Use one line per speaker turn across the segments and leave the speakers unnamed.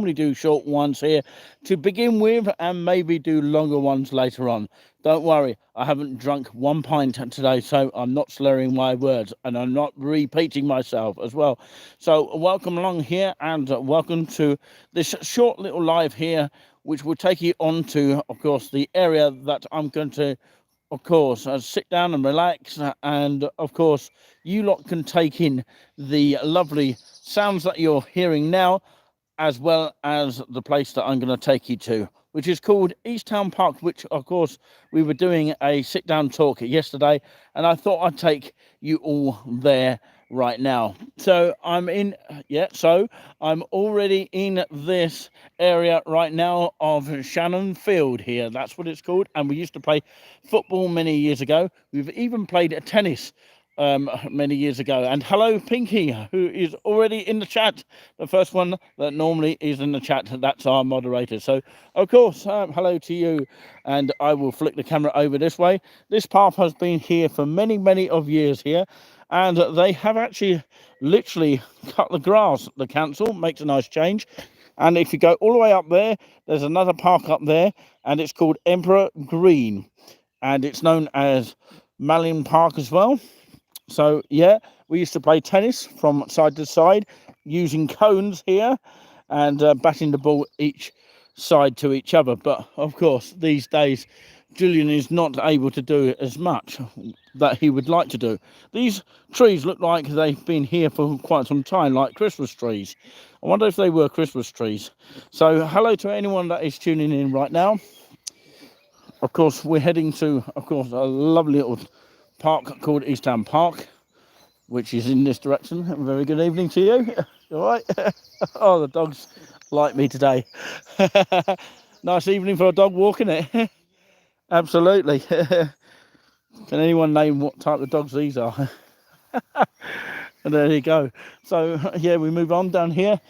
normally do short ones here to begin with and maybe do longer ones later on. Don't worry, I haven't drunk 1 pint today, so I'm not slurring my words and I'm not repeating myself as well. So welcome along here and welcome to this short little live here, which will take you on to, of course, the area that I'm going to, of course, sit down and relax. And of course, you lot can take in the lovely sounds that you're hearing now, as well as the place that I'm going to take you to, which is called East Town Park, which, of course, we were doing a sit-down talk yesterday, and I thought I'd take you all there right now. So I'm already in this area right now of Shannon Field here. That's what it's called, and we used to play football many years ago. We've even played tennis many years ago. And hello, Pinky, who is already in the chat. The first one that normally is in the chat, that's our moderator. So, of course, hello to you. And I will flick the camera over this way. This path has been here for many, many of years here. And they have actually literally cut the grass. The council makes a nice change. And if you go all the way up there, there's another park up there, and it's called Emperor Green. And it's known as Malin Park as well. So, yeah, we used to play tennis from side to side using cones here and batting the ball each side to each other. But, of course, these days, Julian is not able to do as much that he would like to do. These trees look like they've been here for quite some time, like Christmas trees. I wonder if they were Christmas trees. So, hello to anyone that is tuning in right now. Of course, we're heading to, of course, a lovely little park called East Town Park, which is in this direction. A very good evening to you. All right. Oh, the dogs like me today. Nice evening for a dog walk, isn't it? Absolutely. Can anyone name what type of dogs these are? And there you go. So yeah, we move on down here.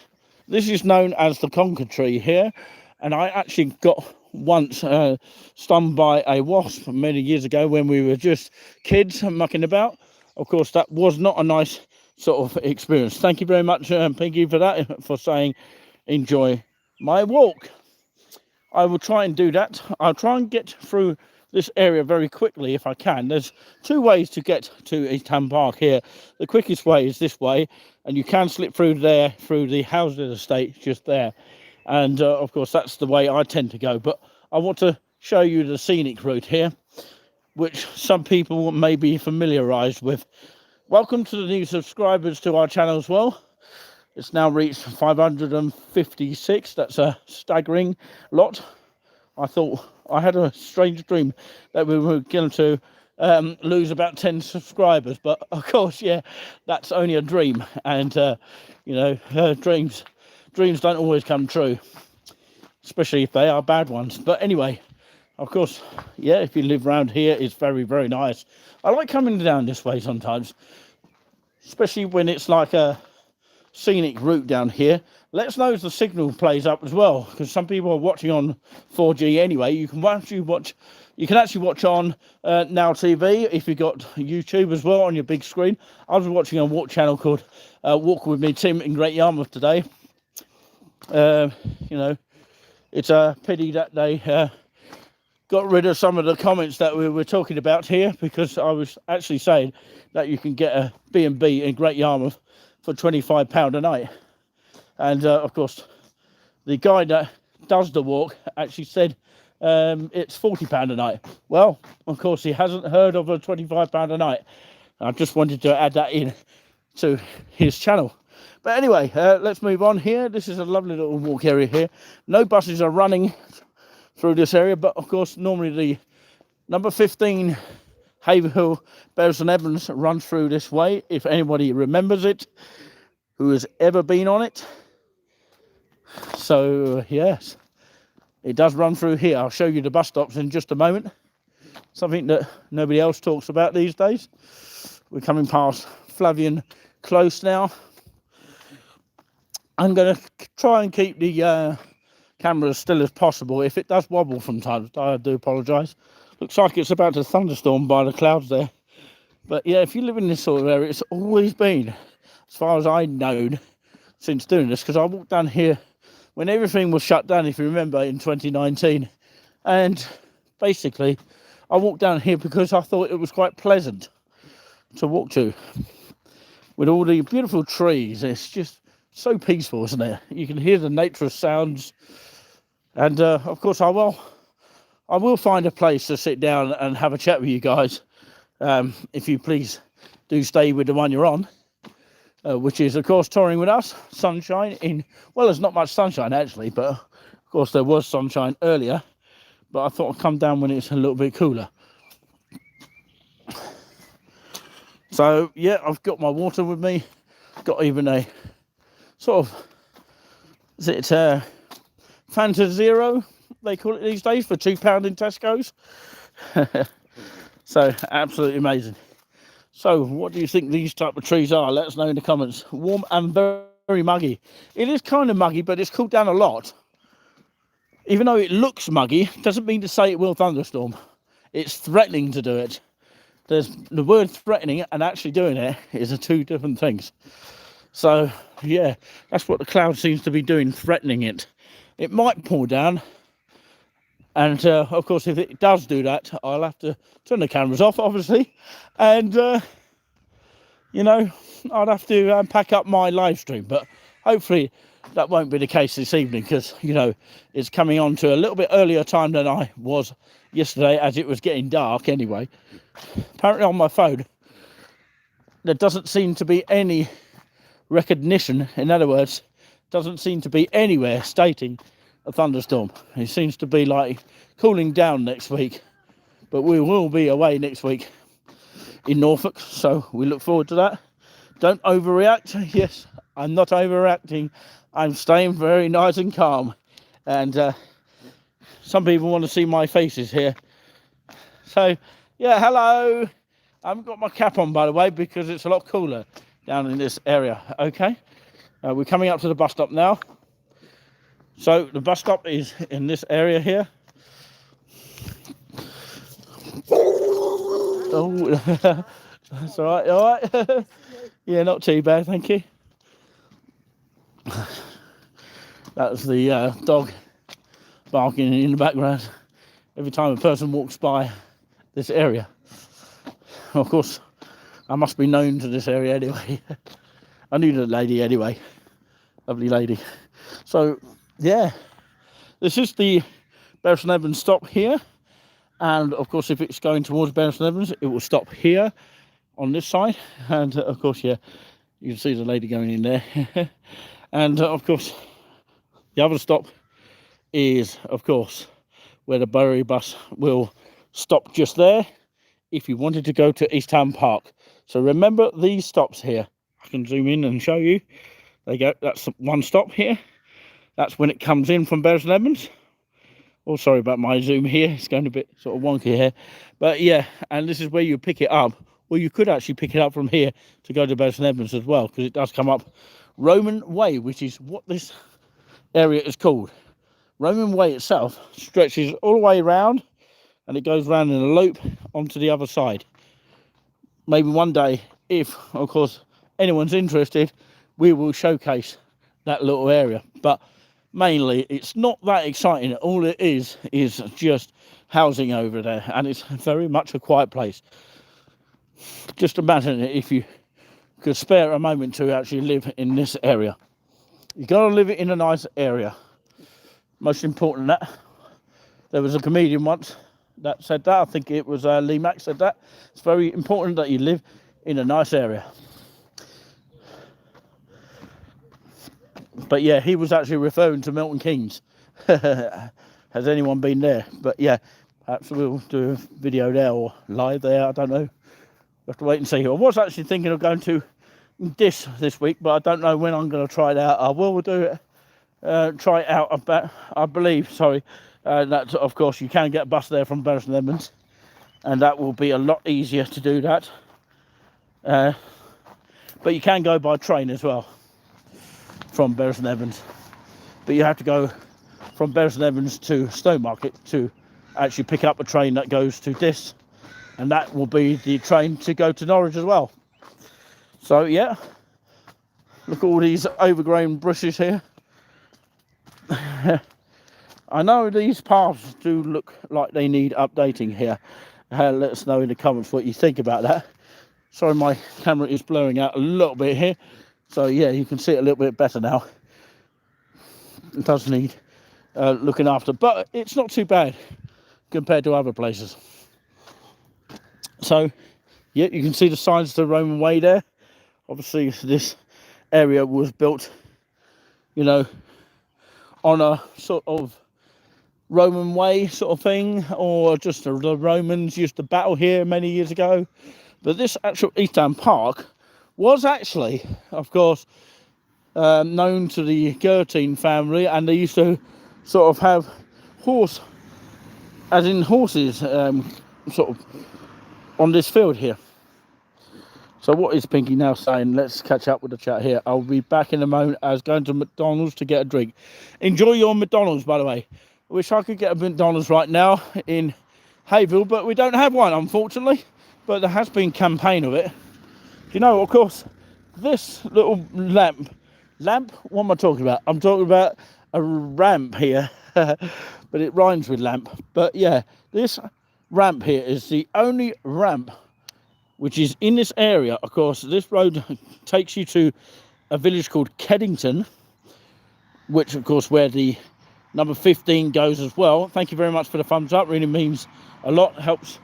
This is known as the Conker tree here, and I actually got once stung by a wasp many years ago when we were just kids mucking about. Of course, that was not a nice sort of experience. Thank you very much, Pinky, for that, for saying enjoy my walk. I will try and do that. I'll try and get through this area very quickly if I can. There's two ways to get to East Town Park here. The quickest way is this way, and you can slip through there, through the housing estate just there. And of course, that's the way I tend to go. But I want to show you the scenic route here, which some people may be familiarised with. Welcome to the new subscribers to our channel as well. It's now reached 556. That's a staggering lot. I thought I had a strange dream that we were going to lose about 10 subscribers. But of course, yeah, that's only a dream. And, dreams don't always come true, especially if they are bad ones. But anyway, of course, yeah, if you live around here, it's very, very nice. I like coming down this way sometimes, especially when it's like a scenic route down here. Let us know if the signal plays up as well, because some people are watching on 4G anyway. You can actually watch on Now TV if you've got YouTube as well on your big screen. I was watching a walk channel called Walk With Me Tim in Great Yarmouth today. It's a pity that they got rid of some of the comments that we were talking about here, because I was actually saying that you can get a B&B in Great Yarmouth for £25 a night. And of course, the guy that does the walk actually said it's £40 a night. Well, of course, he hasn't heard of a £25 a night. I just wanted to add that in to his channel. But anyway, let's move on here. This is a lovely little walk area here. No buses are running through this area, but of course, normally the number 15 Haverhill, Beres and Evans runs through this way, if anybody remembers it, who has ever been on it. So, yes, it does run through here. I'll show you the bus stops in just a moment. Something that nobody else talks about these days. We're coming past Flavian Close now. I'm going to try and keep the camera as still as possible. If it does wobble from time to time, I do apologise. Looks like it's about to thunderstorm by the clouds there. But yeah, if you live in this sort of area, it's always been, as far as I've known since doing this, because I walked down here when everything was shut down, if you remember, in 2019. And basically, I walked down here because I thought it was quite pleasant to walk to. With all the beautiful trees, it's just so peaceful, isn't it? You can hear the nature sounds. And of course, I will find a place to sit down and have a chat with you guys. If you please do stay with the one you're on, which is, of course, Touring With Us, sunshine well, there's not much sunshine actually, but of course there was sunshine earlier, but I thought I'd come down when it's a little bit cooler. So yeah, I've got my water with me, got even a sort of, is it Fanta Zero, they call it these days, for £2 in Tesco's. So absolutely amazing. So what do you think these type of trees are? Let us know in the comments. Warm and very, very muggy. It is kind of muggy, but it's cooled down a lot. Even though it looks muggy, doesn't mean to say it will thunderstorm. It's threatening to do it. There's the word threatening and actually doing it is two different things. So yeah, that's what the cloud seems to be doing, threatening it. It might pour down. And of course, if it does do that, I'll have to turn the cameras off, obviously. And, you know, I'd have to pack up my live stream. But hopefully that won't be the case this evening because, you know, it's coming on to a little bit earlier time than I was yesterday as it was getting dark anyway. Apparently on my phone, there doesn't seem to be any recognition. In other words, doesn't seem to be anywhere stating a thunderstorm. It seems to be like cooling down next week, but we will be away next week in Norfolk, so we look forward to that. Don't overreact. Yes, I'm not overreacting. I'm staying very nice and calm. And some people want to see my faces here. So yeah, hello. I haven't got my cap on, by the way, because it's a lot cooler down in this area. Okay, we're coming up to the bus stop now. So the bus stop is in this area here. Oh, that's all right. All right. Yeah, not too bad, thank you. That's the dog barking in the background every time a person walks by this area. Of course, I must be known to this area anyway. I knew the lady anyway. Lovely lady. So yeah, this is the Bury St Edmunds stop here, and of course if it's going towards Bury St Edmunds it will stop here on this side, and of course yeah, you can see the lady going in there. And of course the other stop is of course where the Bury bus will stop just there if you wanted to go to East Town Park. So remember these stops here. I can zoom in and show you. There you go, that's one stop here. That's when it comes in from Bury St Edmunds. Oh, sorry about my zoom here. It's going a bit sort of wonky here. But yeah, and this is where you pick it up. Well, you could actually pick it up from here to go to Bury St Edmunds as well, because it does come up Roman Way, which is what this area is called. Roman Way itself stretches all the way around and it goes round in a loop onto the other side. Maybe one day, if, of course, anyone's interested, we will showcase that little area. But mainly it's not that exciting. All it is just housing over there, and it's very much a quiet place. Just imagine it if you could spare a moment to actually live in this area. You got to live it in a nice area. Most important that there was a comedian once that said that. I think it was Lee Mack said that. It's very important that you live in a nice area. But yeah, he was actually referring to Milton Keynes. Has anyone been there? But yeah, perhaps we'll do a video there or live there, I don't know. We'll have to wait and see. I was actually thinking of going to this week, but I don't know when I'm going to try it out. I will do it, try it out, I believe, sorry. That, of course, you can get a bus there from Bury St Edmunds, and that will be a lot easier to do that. But you can go by train as well from Bury St Edmunds, but you have to go from Bury St Edmunds to Stowmarket to actually pick up a train that goes to Diss, and that will be the train to go to Norwich as well. So yeah, look at all these overgrown bushes here. I know these paths do look like they need updating here. Let us know in the comments what you think about that. Sorry, my camera is blurring out a little bit here. So yeah, you can see it a little bit better now. It does need looking after, but it's not too bad compared to other places. So yeah, you can see the signs to the Roman Way there. Obviously this area was built, you know, on a sort of Roman way sort of thing, or just the Romans used to battle here many years ago. But this actual Eastham Park was actually, of course, known to the Gurteen family, and they used to sort of have horses, sort of on this field here. So what is Pinky now saying? Let's catch up with the chat here. I'll be back in a moment. I was going to McDonald's to get a drink. Enjoy your McDonald's, by the way. I wish I could get a McDonald's right now in Hayville, but we don't have one, unfortunately. But there has been campaign of it. You know, of course, this little lamp, what am I talking about? I'm talking about a ramp here, but it rhymes with lamp. But yeah, this ramp here is the only ramp which is in this area. Of course, this road takes you to a village called Keddington, which of course where the number 15 goes as well. Thank you very much for the thumbs up, really means a lot, helps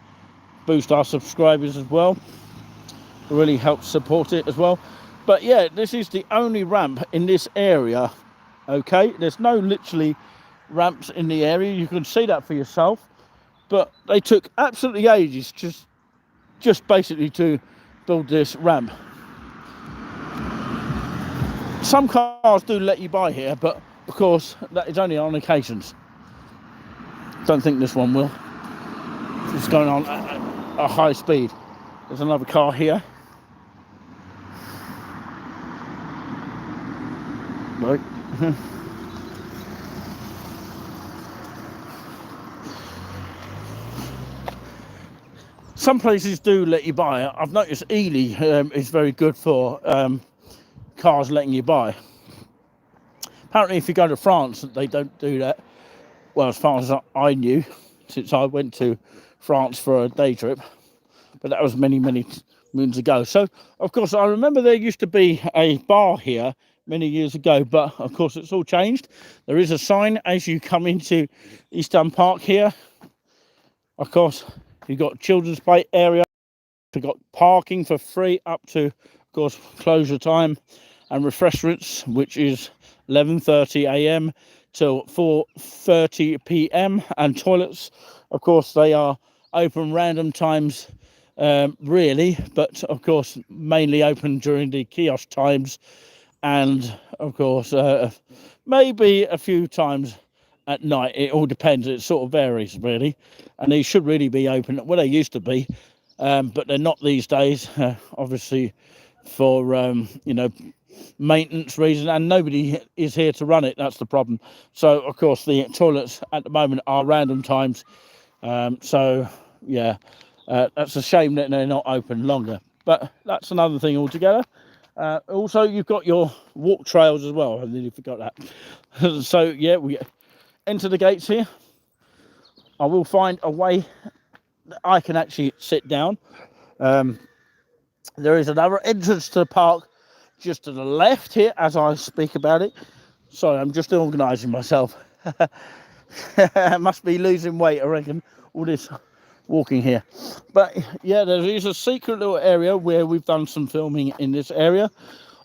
boost our subscribers as well, it really helps support it as well. But yeah, this is the only ramp in this area. Okay, there's no literally ramps in the area, you can see that for yourself, but they took absolutely ages just basically to build this ramp. Some cars do let you by here, but of course that is only on occasions. Don't think this one will. It's going on at a high speed. There's another car here. Right. Some places do let you by. I've noticed Ely is very good for cars letting you by. Apparently if you go to France, they don't do that. Well, as far as I knew, since I went to France for a day trip, but that was many moons ago. So of course I remember there used to be a bar here many years ago, but of course it's all changed. There is a sign as you come into Eastham Park here. Of course you've got children's play area, you've got parking for free up to, of course, closure time, and refreshments, which is 11:30 a.m. till 4:30 p.m. and toilets, of course, they are open random times, really, but of course mainly open during the kiosk times, and of course maybe a few times at night. It all depends, it sort of varies really, and they should really be open, well they used to be, but they're not these days, obviously for you know, maintenance reason, and nobody is here to run it. That's the problem. So of course the toilets at the moment are random times, so yeah, that's a shame that they're not open longer, but that's another thing altogether. Also you've got your walk trails as well, I nearly forgot that. So yeah, we enter the gates here. I will find a way that I can actually sit down. There is another entrance to the park just to the left here as I speak about it. Sorry, I'm just organising myself. I must be losing weight, I reckon, all this walking here. But yeah, there is a secret little area where we've done some filming in this area.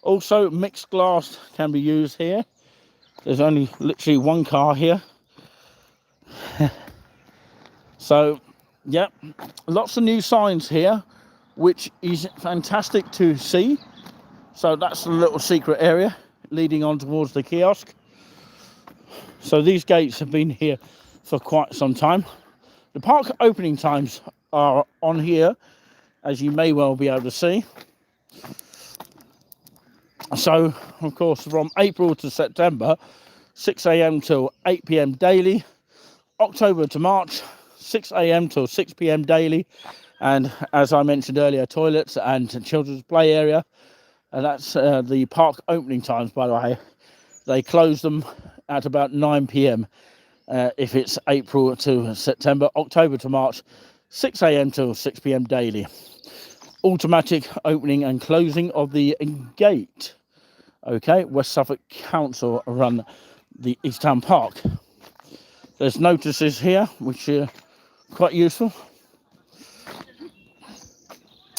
Also, mixed glass can be used here. There's only literally one car here. So yeah, lots of new signs here, which is fantastic to see. So that's a little secret area leading on towards the kiosk. So these gates have been here for quite some time. The park opening times are on here, as you may well be able to see. So of course from April to September, 6 a.m. till 8 p.m. daily. October to March, 6 a.m. till 6 p.m. daily. And as I mentioned earlier, toilets and children's play area. And that's the park opening times, by the way. They close them at about 9 p.m. If it's April to September, October to March, 6 a.m. till 6 p.m. daily. Automatic opening and closing of the gate. Okay, West Suffolk Council run the East Town Park. There's notices here which are quite useful,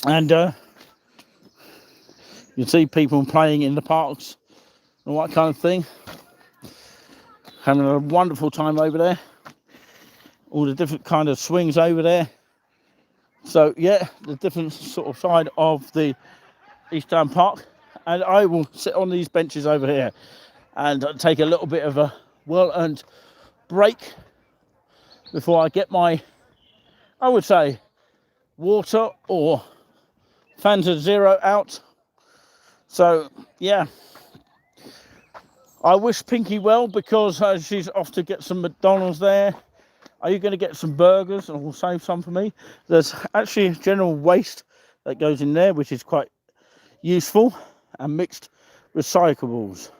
and you see people playing in the parks and all that kind of thing, having a wonderful time over there. All the different kind of swings over there. So yeah, the different sort of side of the East Town Park, and I will sit on these benches over here and take a little bit of a well-earned break before I get my, I would say, water or Fanta Zero out. So yeah, I wish Pinky well, because she's off to get some McDonald's there. Are you going to get some burgers, and we'll save some for me? There's actually general waste that goes in there, which is quite useful, and mixed recyclables.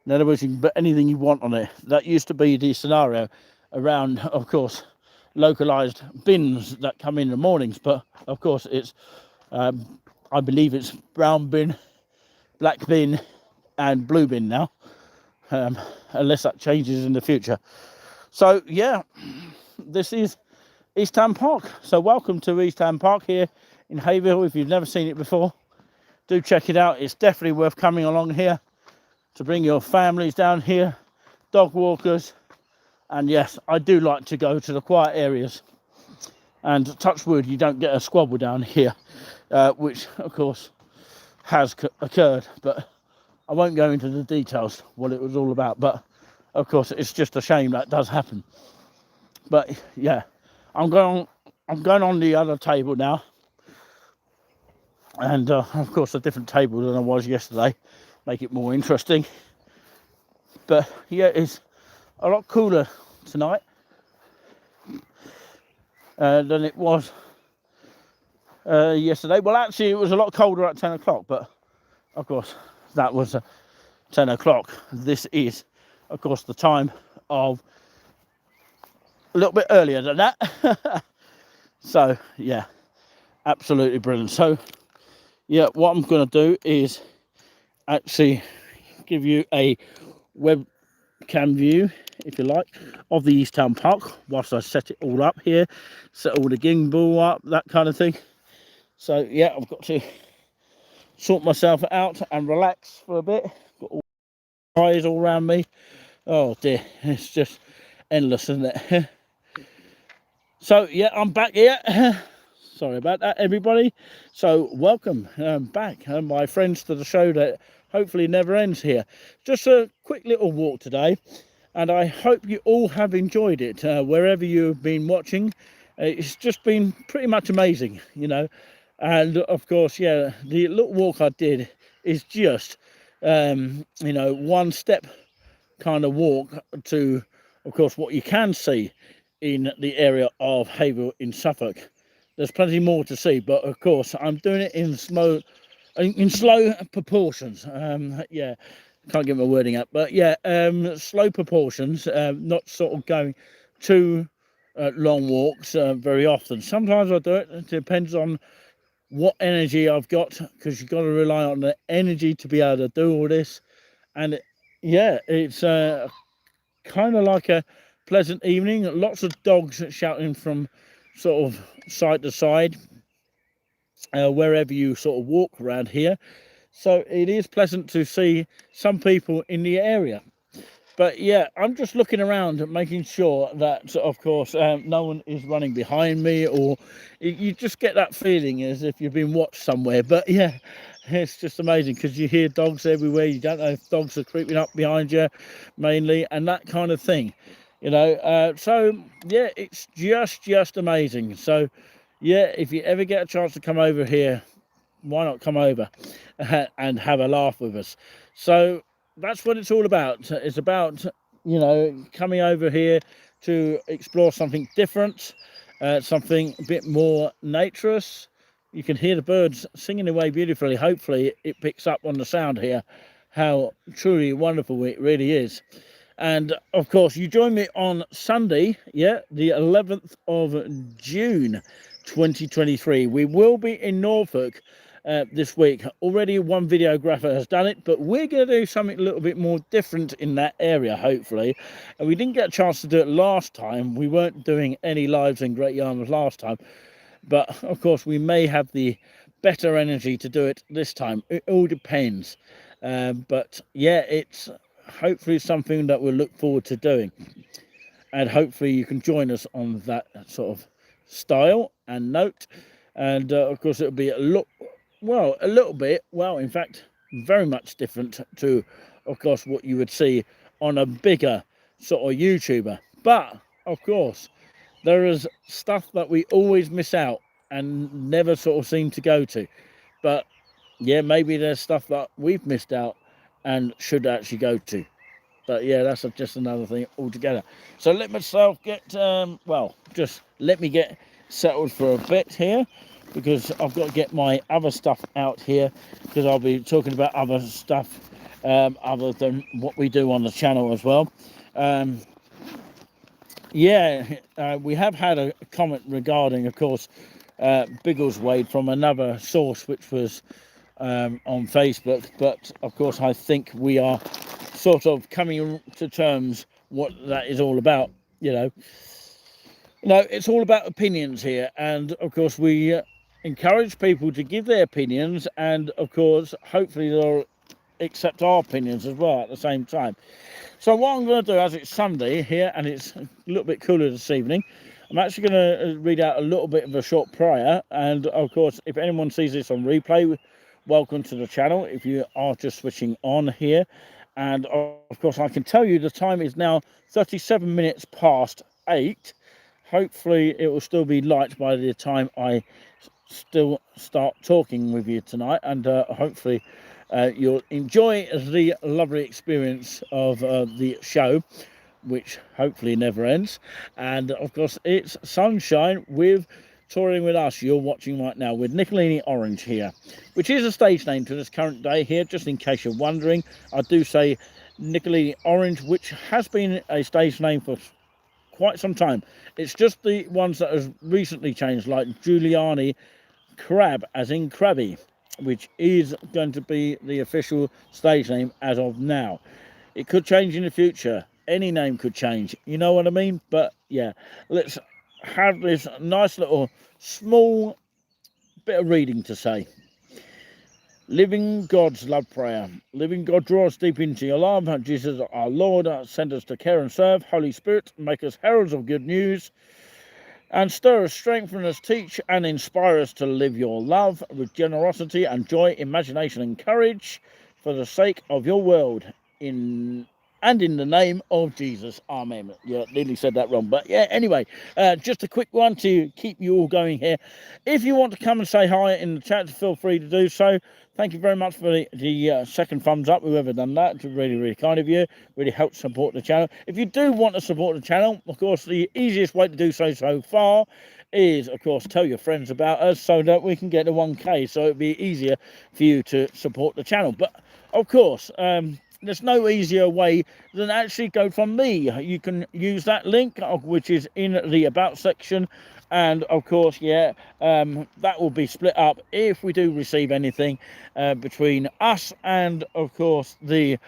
In other words, you can put anything you want on it. That used to be the scenario around, of course, localized bins that come in the mornings, but of course it's I believe it's brown bin, black bin and blue bin now, unless that changes in the future. So yeah, this is East Town Park. So welcome to East Town Park here in Haverhill. If you've never seen it before, do check it out. It's definitely worth coming along here to bring your families down here, dog walkers. And yes, I do like to go to the quiet areas, and touch wood, you don't get a squabble down here, which of course has occurred, but I won't go into the details what it was all about. But of course it's just a shame that does happen. But yeah, I'm going on the other table now, and of course a different table than I was yesterday, make it more interesting. But yeah, it's a lot cooler tonight than it was yesterday. Well, actually it was a lot colder at 10 o'clock, but of course that was 10 o'clock. This is of course the time of a little bit earlier than that. So yeah, absolutely brilliant. So yeah, what I'm going to do is actually give you a webcam view, if you like, of the East Town Park whilst I set it all up here, set all the gimbal up, that kind of thing. So yeah, I've got to sort myself out and relax for a bit. Got all the eyes all around me. Oh dear, it's just endless, isn't it? So yeah, I'm back here. Sorry about that, everybody. So welcome back, my friends, to the show that hopefully never ends here. Just a quick little walk today, and I hope you all have enjoyed it wherever you've been watching. It's just been pretty much amazing, you know. And of course, yeah, the little walk I did is just you know, one step kind of walk to, of course, what you can see in the area of Haverhill in Suffolk. There's plenty more to see, but of course I'm doing it in slow proportions. Yeah, can't get my wording up, but yeah, slow proportions, not sort of going too long walks very often. Sometimes I do it. It depends on what energy I've got, because you've got to rely on the energy to be able to do all this. And yeah, it's kind of like a pleasant evening. Lots of dogs shouting from sort of side to side wherever you sort of walk around here. So it is pleasant to see some people in the area. But yeah, I'm just looking around and making sure that, of course, no one is running behind me, or you just get that feeling as if you've been watched somewhere. But yeah, it's just amazing because you hear dogs everywhere. You don't know if dogs are creeping up behind you mainly, and that kind of thing, you know. So yeah, it's just amazing. So yeah, if you ever get a chance to come over here, why not come over and have a laugh with us? So that's what it's all about. It's about, you know, coming over here to explore something different, something a bit more naturous. You can hear the birds singing away beautifully. Hopefully it picks up on the sound here, how truly wonderful it really is. And of course, you join me on Sunday, yeah, the 11th of June 2023. We will be in Norfolk this week. Already one videographer has done it, but we're going to do something a little bit more different in that area, hopefully. And we didn't get a chance to do it last time. We weren't doing any lives in Great Yarmouth last time, but of course we may have the better energy to do it this time. It all depends. But yeah, it's hopefully something that we'll look forward to doing, and hopefully you can join us on that sort of style and note. And of course it'll be a little bit, in fact very much different to, of course, what you would see on a bigger sort of YouTuber. But of course there is stuff that we always miss out and never sort of seem to go to. But yeah, maybe there's stuff that we've missed out and should actually go to. But yeah, that's just another thing altogether. So let myself get, just let me get settled for a bit here, because I've got to get my other stuff out here, because I'll be talking about other stuff other than what we do on the channel as well. We have had a comment regarding, of course, Biggleswade from another source, which was on Facebook. But of course, I think we are sort of coming to terms what that is all about. It's all about opinions here, and of course we encourage people to give their opinions, and of course hopefully they'll accept our opinions as well at the same time. So what I'm going to do, as it's Sunday here and it's a little bit cooler this evening, I'm actually going to read out a little bit of a short prayer. And of course, if anyone sees this on replay, welcome to the channel if you are just switching on here. And of course, I can tell you the time is now 37 minutes past 8. Hopefully it will still be light by the time I still start talking with you tonight, and hopefully you'll enjoy the lovely experience of the show, which hopefully never ends. And of course, it's Sunshine with Touring With Us, you're watching right now, with Nicolini Orange here, which is a stage name to this current day here, just in case you're wondering. I do say Nicolini Orange, which has been a stage name for quite some time. It's just the ones that have recently changed, like Giuliani Crab, as in Krabby, which is going to be the official stage name as of now. It could change in the future. Any name could change, you know what I mean? But yeah, let's have this nice little small bit of reading to say. Living God's love prayer. Living God, draw us deep into your love. Jesus, our Lord, send us to care and serve. Holy Spirit, make us heralds of good news, and stir us, strengthen us, teach and inspire us to live your love with generosity and joy, imagination and courage, for the sake of your world, in the name of Jesus. Amen. Yeah, nearly said that wrong, but yeah, anyway, just a quick one to keep you all going here. If you want to come and say hi in the chat, feel free to do so. Thank you very much for the second thumbs up, whoever done that. It's really, really kind of you. Really helps support the channel. If you do want to support the channel, of course, the easiest way to do so far is, of course, tell your friends about us so that we can get to 1K. So it'd be easier for you to support the channel. But of course, there's no easier way than actually go from me. You can use that link, which is in the About section. And of course, that will be split up if we do receive anything between us and, of course, the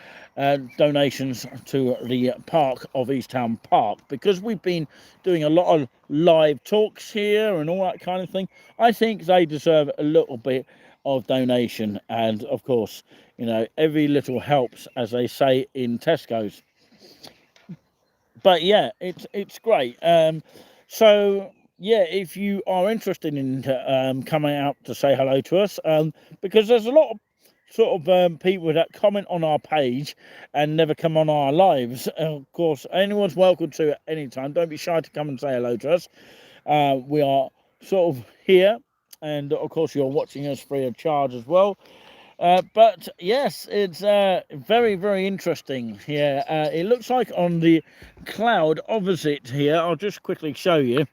donations to the park of Easttown Park, because we've been doing a lot of live talks here and all that kind of thing. I think they deserve a little bit of donation, and of course, every little helps, as they say in Tesco's. But yeah, it's great. So yeah, if you are interested in coming out to say hello to us, because there's a lot of sort of people that comment on our page and never come on our lives. Of course, anyone's welcome to at any time. Don't be shy to come and say hello to us. We are sort of here, and of course you're watching us free of charge as well. But yes, it's very, very interesting here. It looks like on the cloud opposite here, I'll just quickly show you.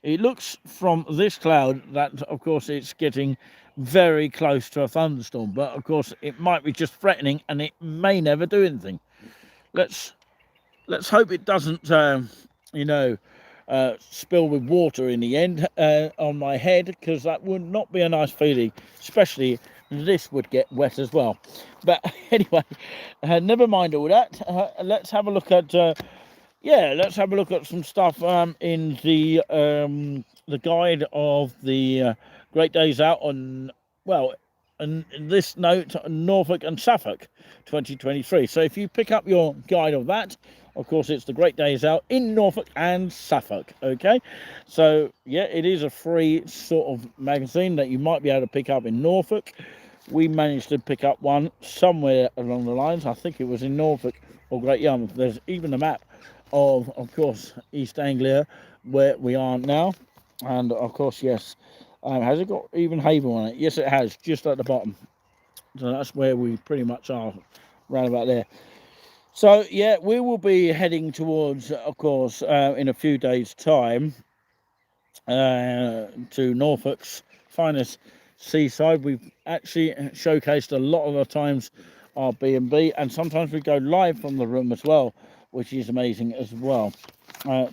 It looks from this cloud that, of course, it's getting very close to a thunderstorm. But, of course, it might be just threatening and it may never do anything. Let's let's hope it doesn't, you know, spill with water in the end on my head, because that would not be a nice feeling, especially this would get wet as well. But anyway, never mind all that. Let's have a look at let's have a look at some stuff in the guide of the Great Days Out on, well, and this note, Norfolk and Suffolk 2023. So if you pick up your guide of that, of course, it's the Great Days Out in Norfolk and Suffolk. Okay, so yeah, it is a free sort of magazine that you might be able to pick up in Norfolk. We managed to pick up one somewhere along the lines. I think it was in Norfolk or Great Yarmouth. There's even a map of course, East Anglia, where we are now. And of course, yes, has it got even Haven on it? Yes, it has, just at the bottom. So that's where we pretty much are, round about there. So yeah, we will be heading towards, of course, in a few days' time, to Norfolk's finest seaside. We've actually showcased a lot of the times our B&B, and sometimes we go live from the room as well, which is amazing as well.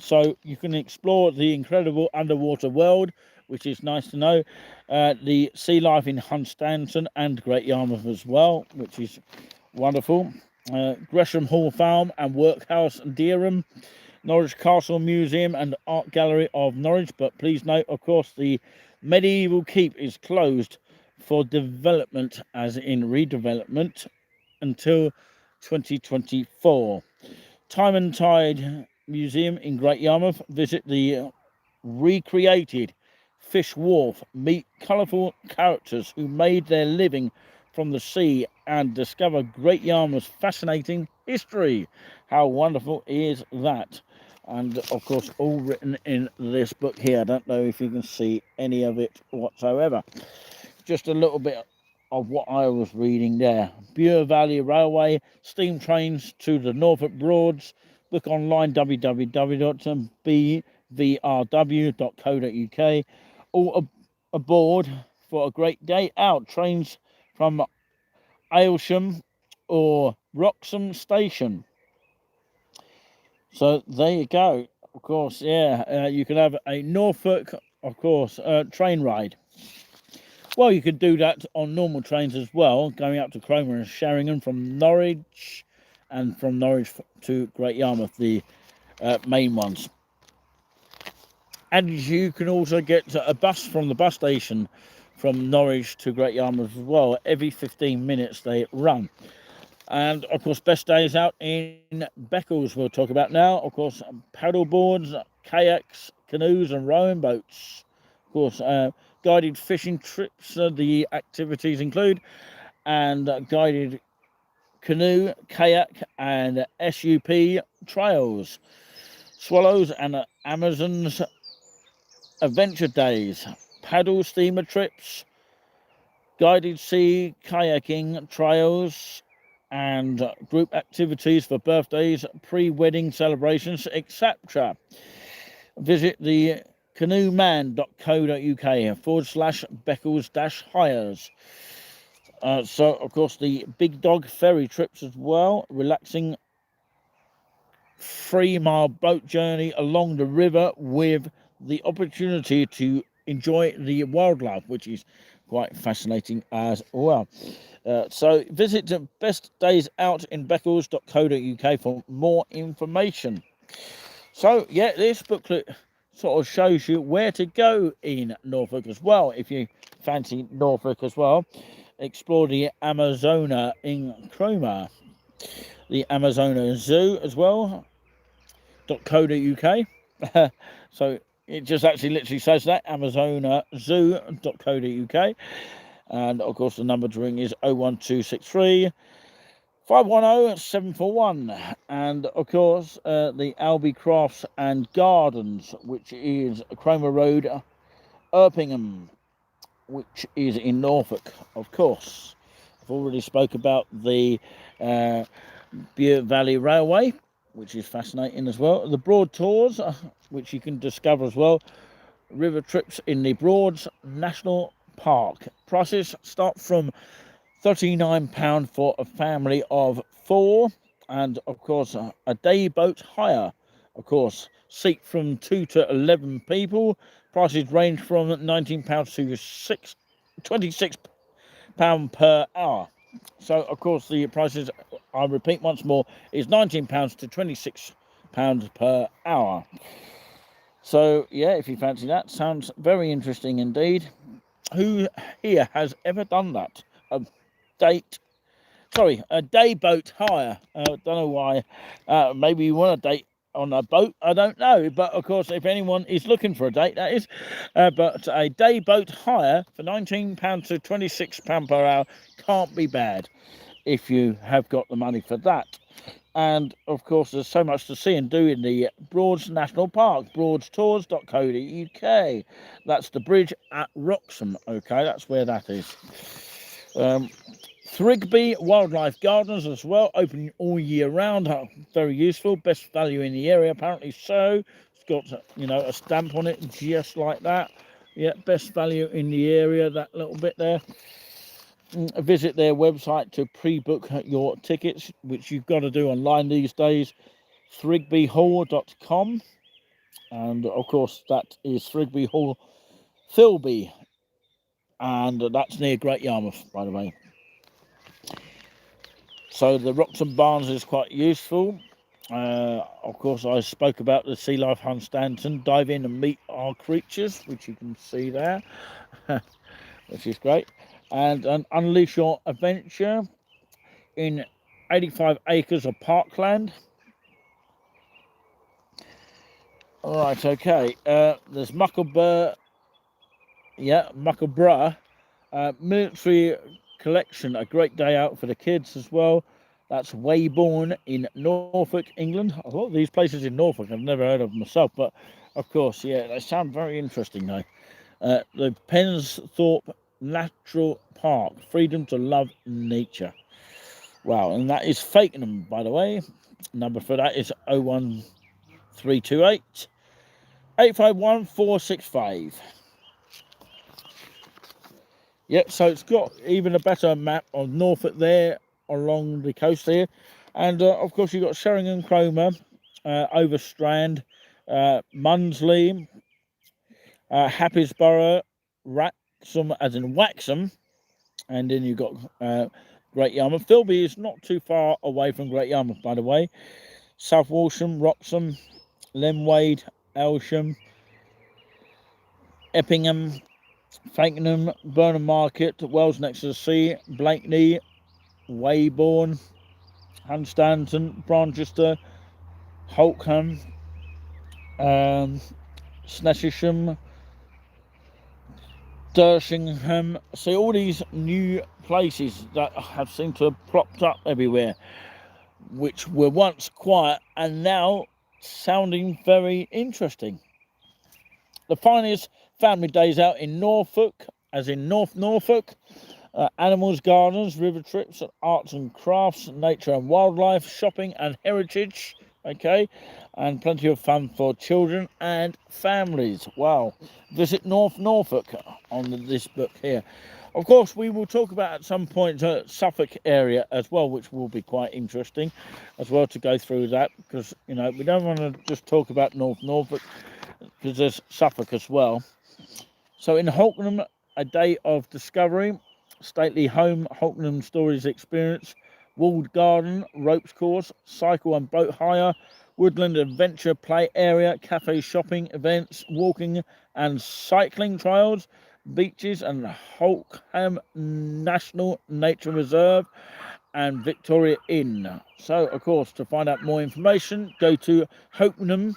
So you can explore the incredible underwater world, which is nice to know. The sea life in Hunstanton and Great Yarmouth as well, which is wonderful. Gresham Hall Farm and Workhouse Dereham, Norwich Castle Museum and Art Gallery of Norwich. But please note, of course, the medieval keep is closed for development, as in redevelopment, until 2024. Time and Tide Museum in Great Yarmouth. Visit the recreated Fish Wharf. Meet colourful characters who made their living from the sea and discover Great Yarmouth's fascinating history. How wonderful is that? And of course, all written in this book here. I don't know if you can see any of it whatsoever. Just a little bit of what I was reading there. Bure Valley Railway, steam trains to the Norfolk Broads. Book online www.bvrw.co.uk. All aboard for a great day out. Trains from Aylsham or Wroxham Station. So there you go. Of course, yeah, you can have a Norfolk, of course, train ride. Well, you could do that on normal trains as well, going up to Cromer and Sheringham from Norwich, and from Norwich to Great Yarmouth, the main ones. And you can also get a bus from the bus station from Norwich to Great Yarmouth as well. Every 15 minutes they run. And of course, best days out in Beccles we'll talk about now. Of course, paddle boards, kayaks, canoes and rowing boats. Of course, guided fishing trips, the activities include, and guided canoe, kayak and SUP trails. Swallows and Amazons adventure days, paddle steamer trips, guided sea kayaking trails, and group activities for birthdays, pre-wedding celebrations, etc. Visit the canoeman.co.uk/Beccles-hires. So, of course, the Big Dog ferry trips as well, relaxing 3-mile boat journey along the river with the opportunity to enjoy the wildlife, which is quite fascinating as well. So visit Best Days Out in Beccles.co.uk for more information. So yeah, this booklet sort of shows you where to go in Norfolk as well. If you fancy Norfolk as well, explore the Amazona in Cromer, the Amazona Zoo as well, .co.uk. So it just actually literally says that, amazonazoo.co.uk. And of course, the number to ring is 01263 510 741. And of course, the Albie Crafts and Gardens, which is Cromer Road, Erpingham, which is in Norfolk, of course. I've already spoke about the Bure Valley Railway, which is fascinating as well. The Broad Tours, which you can discover as well. River trips in the Broads National Park. Prices start from £39 for a family of 4, and of course a day boat hire. Of course, seat from 2 to 11 people. Prices range from £19 to £26 per hour. So of course the prices, I repeat once more, is £19 to £26 per hour. So yeah, if you fancy that, sounds very interesting indeed. Who here has ever done that? A day boat hire. Don't know why. Maybe you want a date on a boat. I don't know. But of course, if anyone is looking for a date, that is. But a day boat hire for £19 to £26 per hour can't be bad if you have got the money for that. And of course, there's so much to see and do in the Broads National Park, broadstours.co.uk. That's the bridge at Wroxham. Okay, that's where that is. Thrigby Wildlife Gardens as well, open all year round. Very useful, best value in the area, apparently so. It's got, a stamp on it, just like that. Yeah, best value in the area, that little bit there. Visit their website to pre-book your tickets, which you've got to do online these days, thrigbyhall.com. And of course, that is Thrigby Hall, Thilby, and that's near Great Yarmouth, by the way. So the Wroxham Barns is quite useful. Of course, I spoke about the Sea Life Hunstanton. Dive in and meet our creatures, which you can see there, which is great. And unleash your adventure in 85 acres of parkland. All right, okay. There's Muckleborough Military Collection, a great day out for the kids as well. That's Weybourne in Norfolk, England. A lot of these places in Norfolk I've never heard of myself, but of course, yeah, they sound very interesting though. The Pensthorpe Natural Park, freedom to love nature. Wow, and that is Fakenham, by the way. Number for that is 01328 851 465. Yep, so it's got even a better map of Norfolk there along the coast here. And of course, you've got Sheringham, Cromer, Overstrand, Munsley, Happisburgh, Wraxham, as in Waxham, and then you've got Great Yarmouth. Thilby is not too far away from Great Yarmouth, by the way. South Walsham, Wroxham, Lemwade, Elsham, Eppingham, Fakenham, Burnham Market, Wells next to the sea, Blakeney, Weybourne, Hunstanton, Branchester, Holkham, Snettisham, Dershingham. See all these new places that have seemed to have plopped up everywhere, which were once quiet and now sounding very interesting. The finest family days out in Norfolk, as in North Norfolk, animals, gardens, river trips, arts and crafts, nature and wildlife, shopping and heritage, okay, and plenty of fun for children and families. Wow. Visit North Norfolk on this book here. Of course, we will talk about at some point Suffolk area as well, which will be quite interesting as well to go through that, because, we don't want to just talk about North Norfolk, because there's Suffolk as well. So in Holkham, a day of discovery, stately home, Holkham Stories Experience, walled garden, ropes course, cycle and boat hire, woodland adventure play area, cafe shopping events, walking and cycling trails, beaches and Holkham National Nature Reserve and Victoria Inn. So, of course, to find out more information, go to Holkham.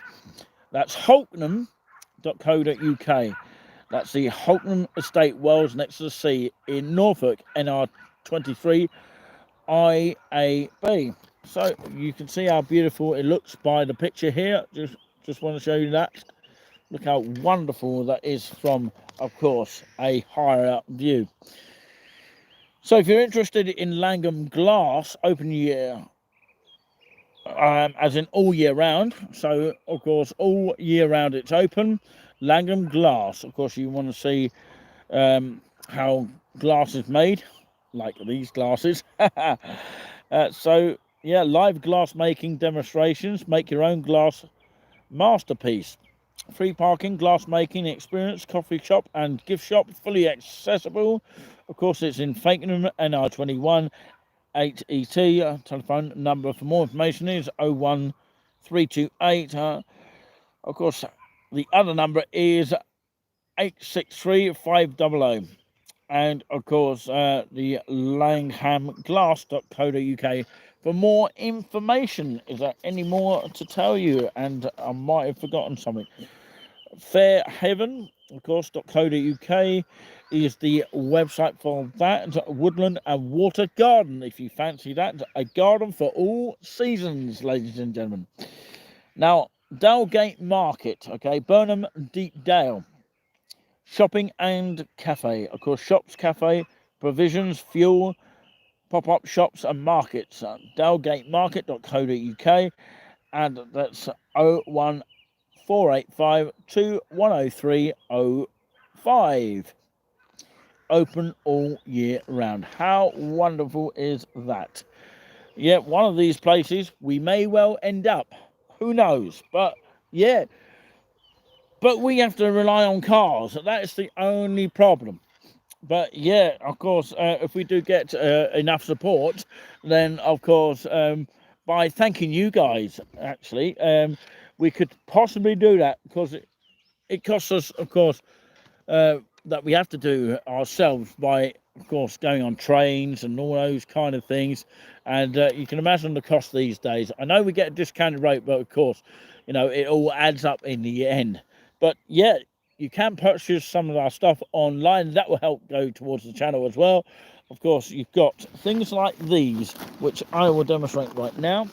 That's holkham.co.uk. That's the Holkham Estate, Wells next to the sea in Norfolk, NR23 IAB. So you can see how beautiful it looks by the picture here. Just want to show you that. Look how wonderful that is from, of course, a higher up view. So if you're interested in Langham Glass, open year, as in all year round. So, of course, all year round it's open. Langham Glass. Of course, you want to see how glass is made, like these glasses. So, Yeah, live glass making demonstrations. Make your own glass masterpiece. Free parking, glass making experience, coffee shop and gift shop, fully accessible. Of course, it's in Fakenham, NR21 8ET. Telephone number for more information is 01328. Of course, the other number is 863 500. And of course, the langhamglass.co.uk for more information. Is there any more to tell you? And I might have forgotten something. Fairhaven, of course, .co.uk is the website for that. Woodland and Water Garden, if you fancy that. A garden for all seasons, ladies and gentlemen. Now, Dalgate Market, okay, Burnham Deep Dale. Shopping and cafe, of course, shops, cafe, provisions, fuel, pop-up shops and markets. Dalgatemarket.co.uk, and that's 01485 210305. Open all year round. How wonderful is that? Yeah, one of these places we may well end up. Who knows? But yeah. But we have to rely on cars. That is the only problem. But yeah, of course, if we do get enough support, then of course, by thanking you guys, actually, we could possibly do that, because it costs us, of course, that we have to do ourselves by, of course, going on trains and all those kind of things. And you can imagine the cost these days. I know we get a discounted rate, but of course, you know, it all adds up in the end. But yeah, you can purchase some of our stuff online. That will help go towards the channel as well. Of course, you've got things like these, which I will demonstrate right now.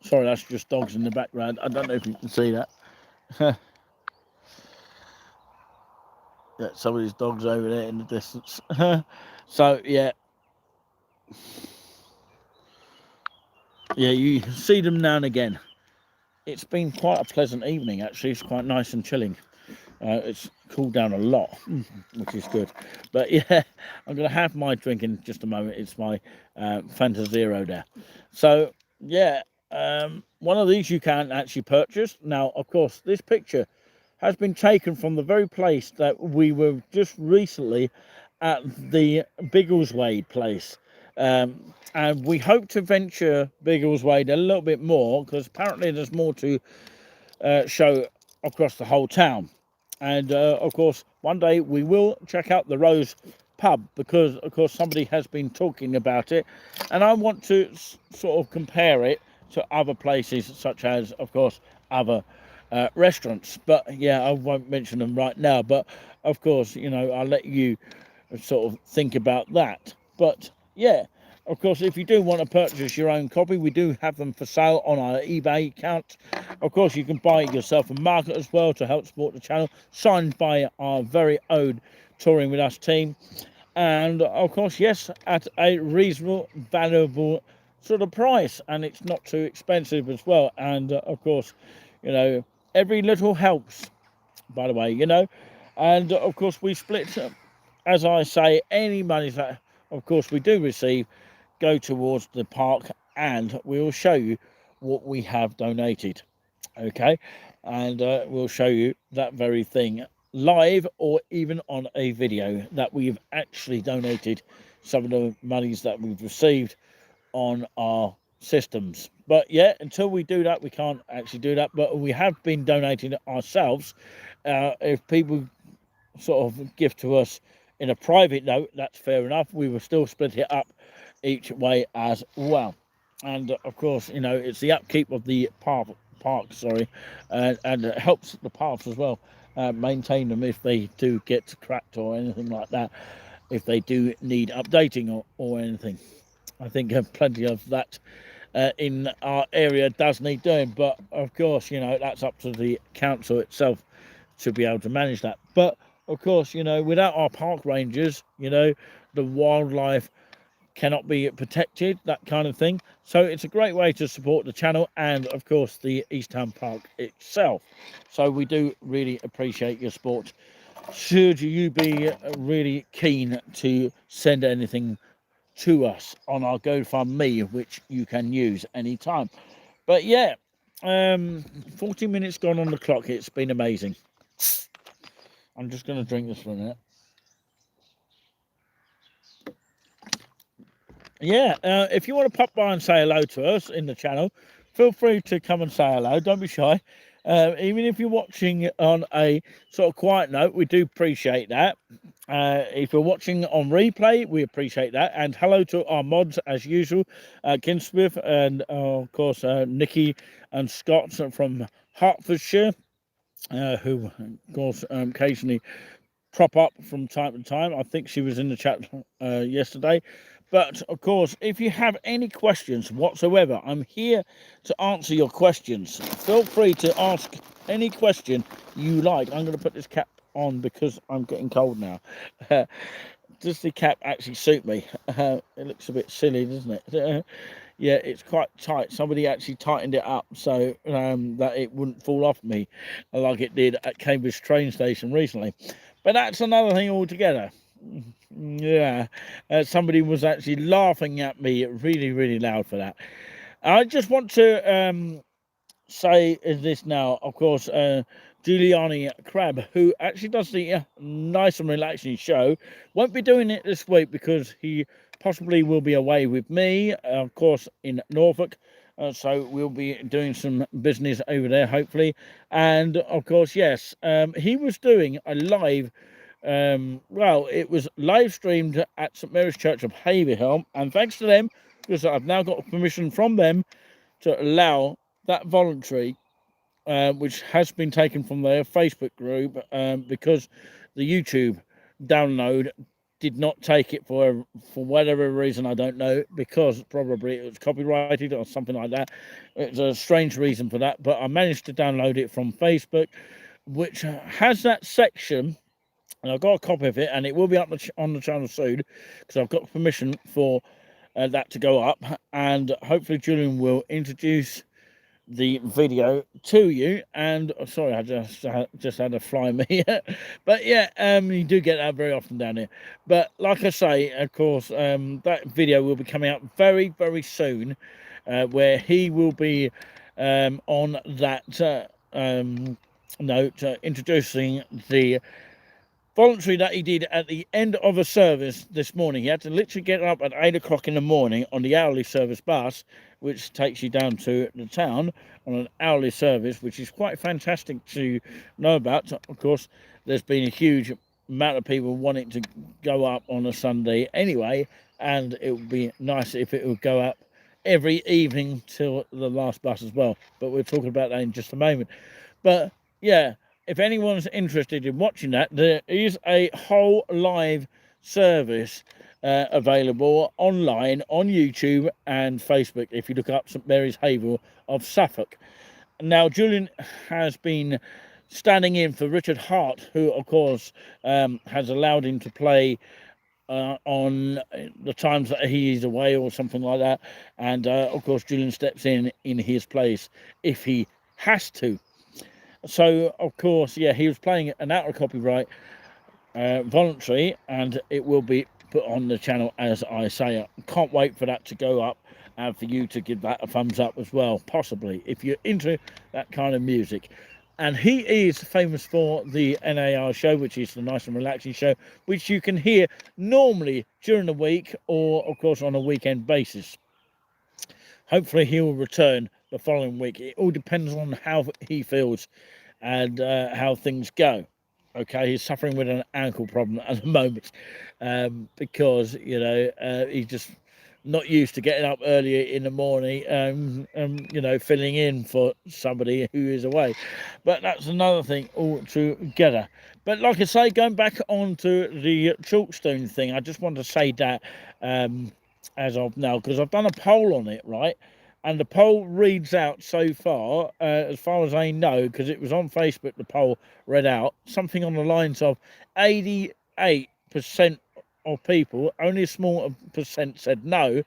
Sorry, that's just dogs in the background. I don't know if you can see that. Yeah, some of these dogs over there in the distance. So, yeah. Yeah, you see them now and again. It's been quite a pleasant evening, actually. It's quite nice and chilling. It's cooled down a lot, which is good. But yeah, I'm going to have my drink in just a moment. It's my Fanta Zero there. So yeah, one of these you can actually purchase. Now, of course, this picture has been taken from the very place that we were just recently at, the Biggleswade place. And we hope to venture Biggleswade a little bit more, because apparently there's more to show across the whole town. And of course, one day we will check out the Rose pub, because of course somebody has been talking about it, and I want to sort of compare it to other places, such as, of course, other restaurants. But yeah, I won't mention them right now, but of course, you know, I'll let you sort of think about that. But yeah, of course, if you do want to purchase your own copy, we do have them for sale on our eBay account. Of course, you can buy it yourself and mark it as well to help support the channel, signed by our very own Touring With Us team. And of course, yes, at a reasonable, valuable sort of price, and it's not too expensive as well. And of course, you know, every little helps, by the way, you know. And of course, we split, as I say, any money that, of course, we do receive go towards the park, and we will show you what we have donated, okay? And we'll show you that very thing live, or even on a video, that we've actually donated some of the monies that we've received on our systems. But yeah, until we do that, we can't actually do that. But we have been donating it ourselves. If people sort of give to us in a private note, that's fair enough. We will still split it up each way as well. And of course, you know, it's the upkeep of the park, sorry, and it helps the paths as well, maintain them if they do get cracked or anything like that, if they do need updating or anything. I think plenty of that in our area does need doing, but of course, you know, that's up to the council itself to be able to manage that. But of course, you know, without our park rangers, you know, the wildlife cannot be protected, that kind of thing. So it's a great way to support the channel, and of course the East Town Park itself. So we do really appreciate your support. Should you be really keen to send anything to us on our GoFundMe, which you can use anytime. But yeah, 40 minutes gone on the clock. It's been amazing. I'm just going to drink this for a minute. Yeah, if you want to pop by and say hello to us in the channel, feel free to come and say hello. Don't be shy. Even if you're watching on a sort of quiet note, we do appreciate that. If you're watching on replay, we appreciate that. And hello to our mods as usual, Kinsmith and of course Nikki and Scott from Hertfordshire, who of course occasionally prop up from time to time. I think she was in the chat yesterday. But of course, if you have any questions whatsoever, I'm here to answer your questions. Feel free to ask any question you like. I'm going to put this cap on because I'm getting cold now. Does the cap actually suit me? It looks a bit silly, doesn't it? Yeah, it's quite tight. Somebody actually tightened it up so that it wouldn't fall off me like it did at Cambridge train station recently. But that's another thing altogether. Yeah, somebody was actually laughing at me really, really loud for that. I just want to say this now, of course, Giuliani Crab, who actually does the nice and relaxing show, won't be doing it this week because he possibly will be away with me, of course, in Norfolk. So we'll be doing some business over there, hopefully. And of course, yes, he was doing a live. Well, it was live streamed at St Mary's Church of Haverhill, and thanks to them, because I've now got permission from them to allow that voluntary, which has been taken from their Facebook group, because the YouTube download did not take it for whatever reason, I don't know, because probably it was copyrighted or something like that. It's a strange reason for that, but I managed to download it from Facebook, which has that section, and I've got a copy of it, and it will be up on the channel soon, because I've got permission for that to go up, and hopefully Julian will introduce the video to you. And sorry, I just had a fly me. But yeah, you do get that very often down here. But like I say, of course, that video will be coming out very, very soon, where he will be on that note, introducing the voluntary that he did at the end of a service this morning. He had to literally get up at 8 o'clock in the morning on the hourly service bus, which takes you down to the town on an hourly service, which is quite fantastic to know about. Of course, there's been a huge amount of people wanting to go up on a Sunday anyway, and it would be nice if it would go up every evening till the last bus as well. But we'll talk about that in just a moment. But yeah, if anyone's interested in watching that, there is a whole live service available online on YouTube and Facebook if you look up St Mary's Haverhill of Suffolk. Now, Julian has been standing in for Richard Hart, who, of course, has allowed him to play on the times that he is away or something like that. And, of course, Julian steps in his place if he has to. So, of course, yeah, he was playing an out of copyright voluntary, and it will be put on the channel, as I say. I can't wait for that to go up and for you to give that a thumbs up as well, possibly, if you're into that kind of music. And he is famous for the NAR show, which is the nice and relaxing show, which you can hear normally during the week or, of course, on a weekend basis. Hopefully he will return the following week. It all depends on how he feels and how things go. Okay, he's suffering with an ankle problem at the moment, because you know he's just not used to getting up earlier in the morning, you know, filling in for somebody who is away. But that's another thing altogether. But like I say, going back onto the Chalkstone thing, I just want to say that as of now, because I've done a poll on it, right? And the poll reads out so far as I know, because it was on Facebook, the poll read out something on the lines of 88% of people, only a small percent said no.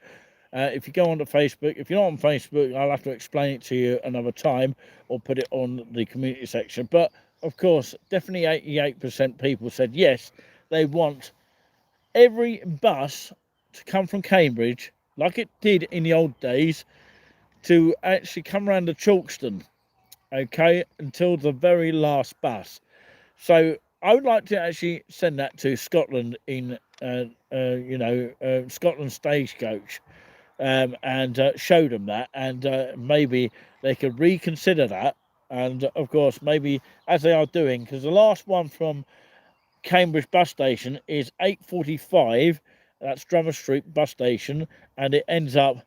If you go onto Facebook, if you're not on Facebook, I'll have to explain it to you another time or put it on the community section. But of course, definitely 88% people said yes, they want every bus to come from Cambridge, like it did in the old days, to actually come around to Chalkston, okay, until the very last bus. So I would like to actually send that to Scotland in, Scotland Stagecoach, and show them that, and maybe they could reconsider that. And of course, maybe as they are doing, because the last one from Cambridge bus station is 8:45. That's Drummer Street bus station, and it ends up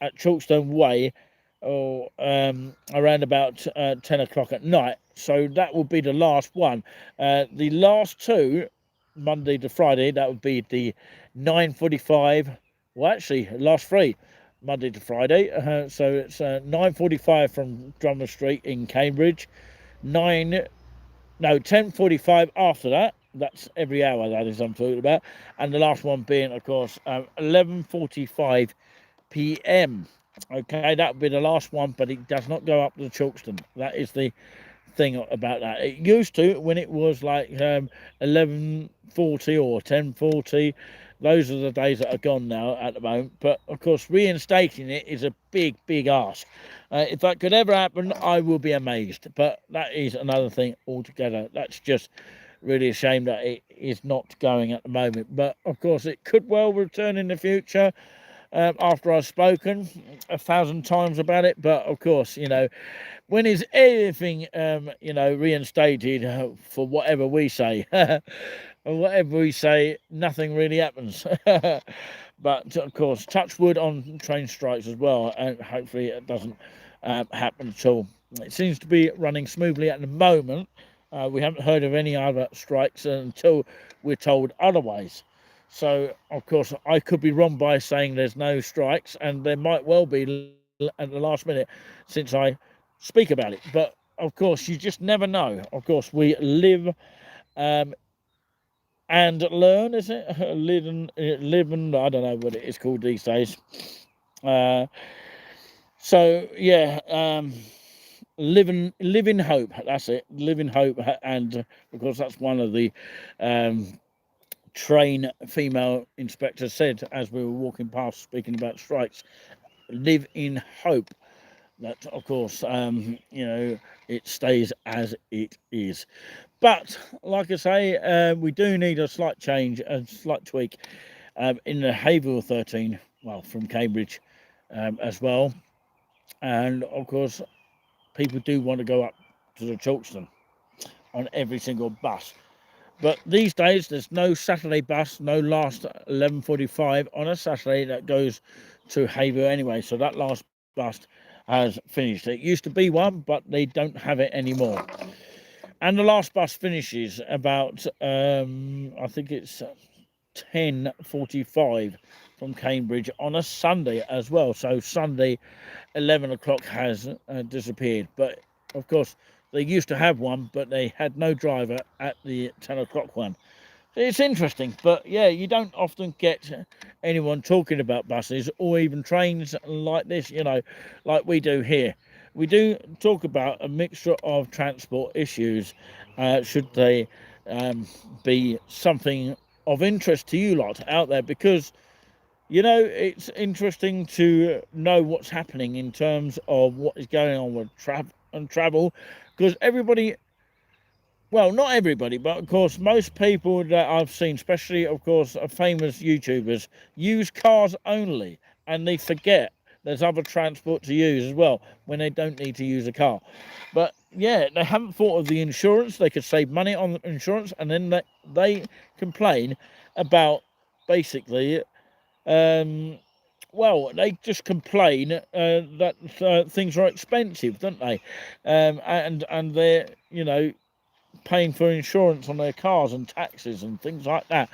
at Chalkstone Way, or around about 10 o'clock at night. So that will be the last one. The last two, Monday to Friday, that would be the 9:45. Well, actually, last three, Monday to Friday. So it's 9:45 from Drummer Street in Cambridge. 10:45 after that. That's every hour, that is I'm talking about. And the last one being, of course, 11:45 p.m. Okay, that would be the last one, but it does not go up to Chalkston. That is the thing about that. It used to, when it was like 11:40 or 10:40. Those are the days that are gone now at the moment. But of course, reinstating it is a big ask. If that could ever happen, I will be amazed. But that is another thing altogether. That's just really a shame that it is not going at the moment. But of course, it could well return in the future. After I've spoken 1,000 times about it, but of course, when is everything reinstated for whatever we say? Whatever we say, nothing really happens. But of course, touch wood on train strikes as well, and hopefully it doesn't happen at all. It seems to be running smoothly at the moment. We haven't heard of any other strikes until we're told otherwise. So, of course, I could be wrong by saying there's no strikes, and there might well be at the last minute since I speak about it. But, of course, you just never know. Of course, we live and learn, is it? Live and I don't know what it is called these days. So, yeah, live in hope. That's it. Live in hope. And, of course, that's one of the train female inspector said as we were walking past speaking about strikes. Live in hope that of course it stays as it is. But like I say, we do need a slight change, a slight tweak in the Haverhill 13, well, from Cambridge as well. And of course people do want to go up to the Chalkston on every single bus. But these days, there's no Saturday bus, no last 11:45 on a Saturday that goes to Haverhill anyway. So that last bus has finished. It used to be one, but they don't have it anymore. And the last bus finishes about, I think it's 10:45 from Cambridge on a Sunday as well. So Sunday, 11 o'clock has disappeared. But of course, they used to have one, but they had no driver at the 10 o'clock one. It's interesting, but yeah, you don't often get anyone talking about buses or even trains like this, like we do here. We do talk about a mixture of transport issues, should they be something of interest to you lot out there, because it's interesting to know what's happening in terms of what is going on with travel, because everybody, well, not everybody, but of course most people that I've seen, especially of course famous YouTubers, use cars only, and they forget there's other transport to use as well when they don't need to use a car. But yeah, they haven't thought of the insurance. They could save money on the insurance, and then they complain about basically well, they just complain that things are expensive, don't they? And they're paying for insurance on their cars and taxes and things like that.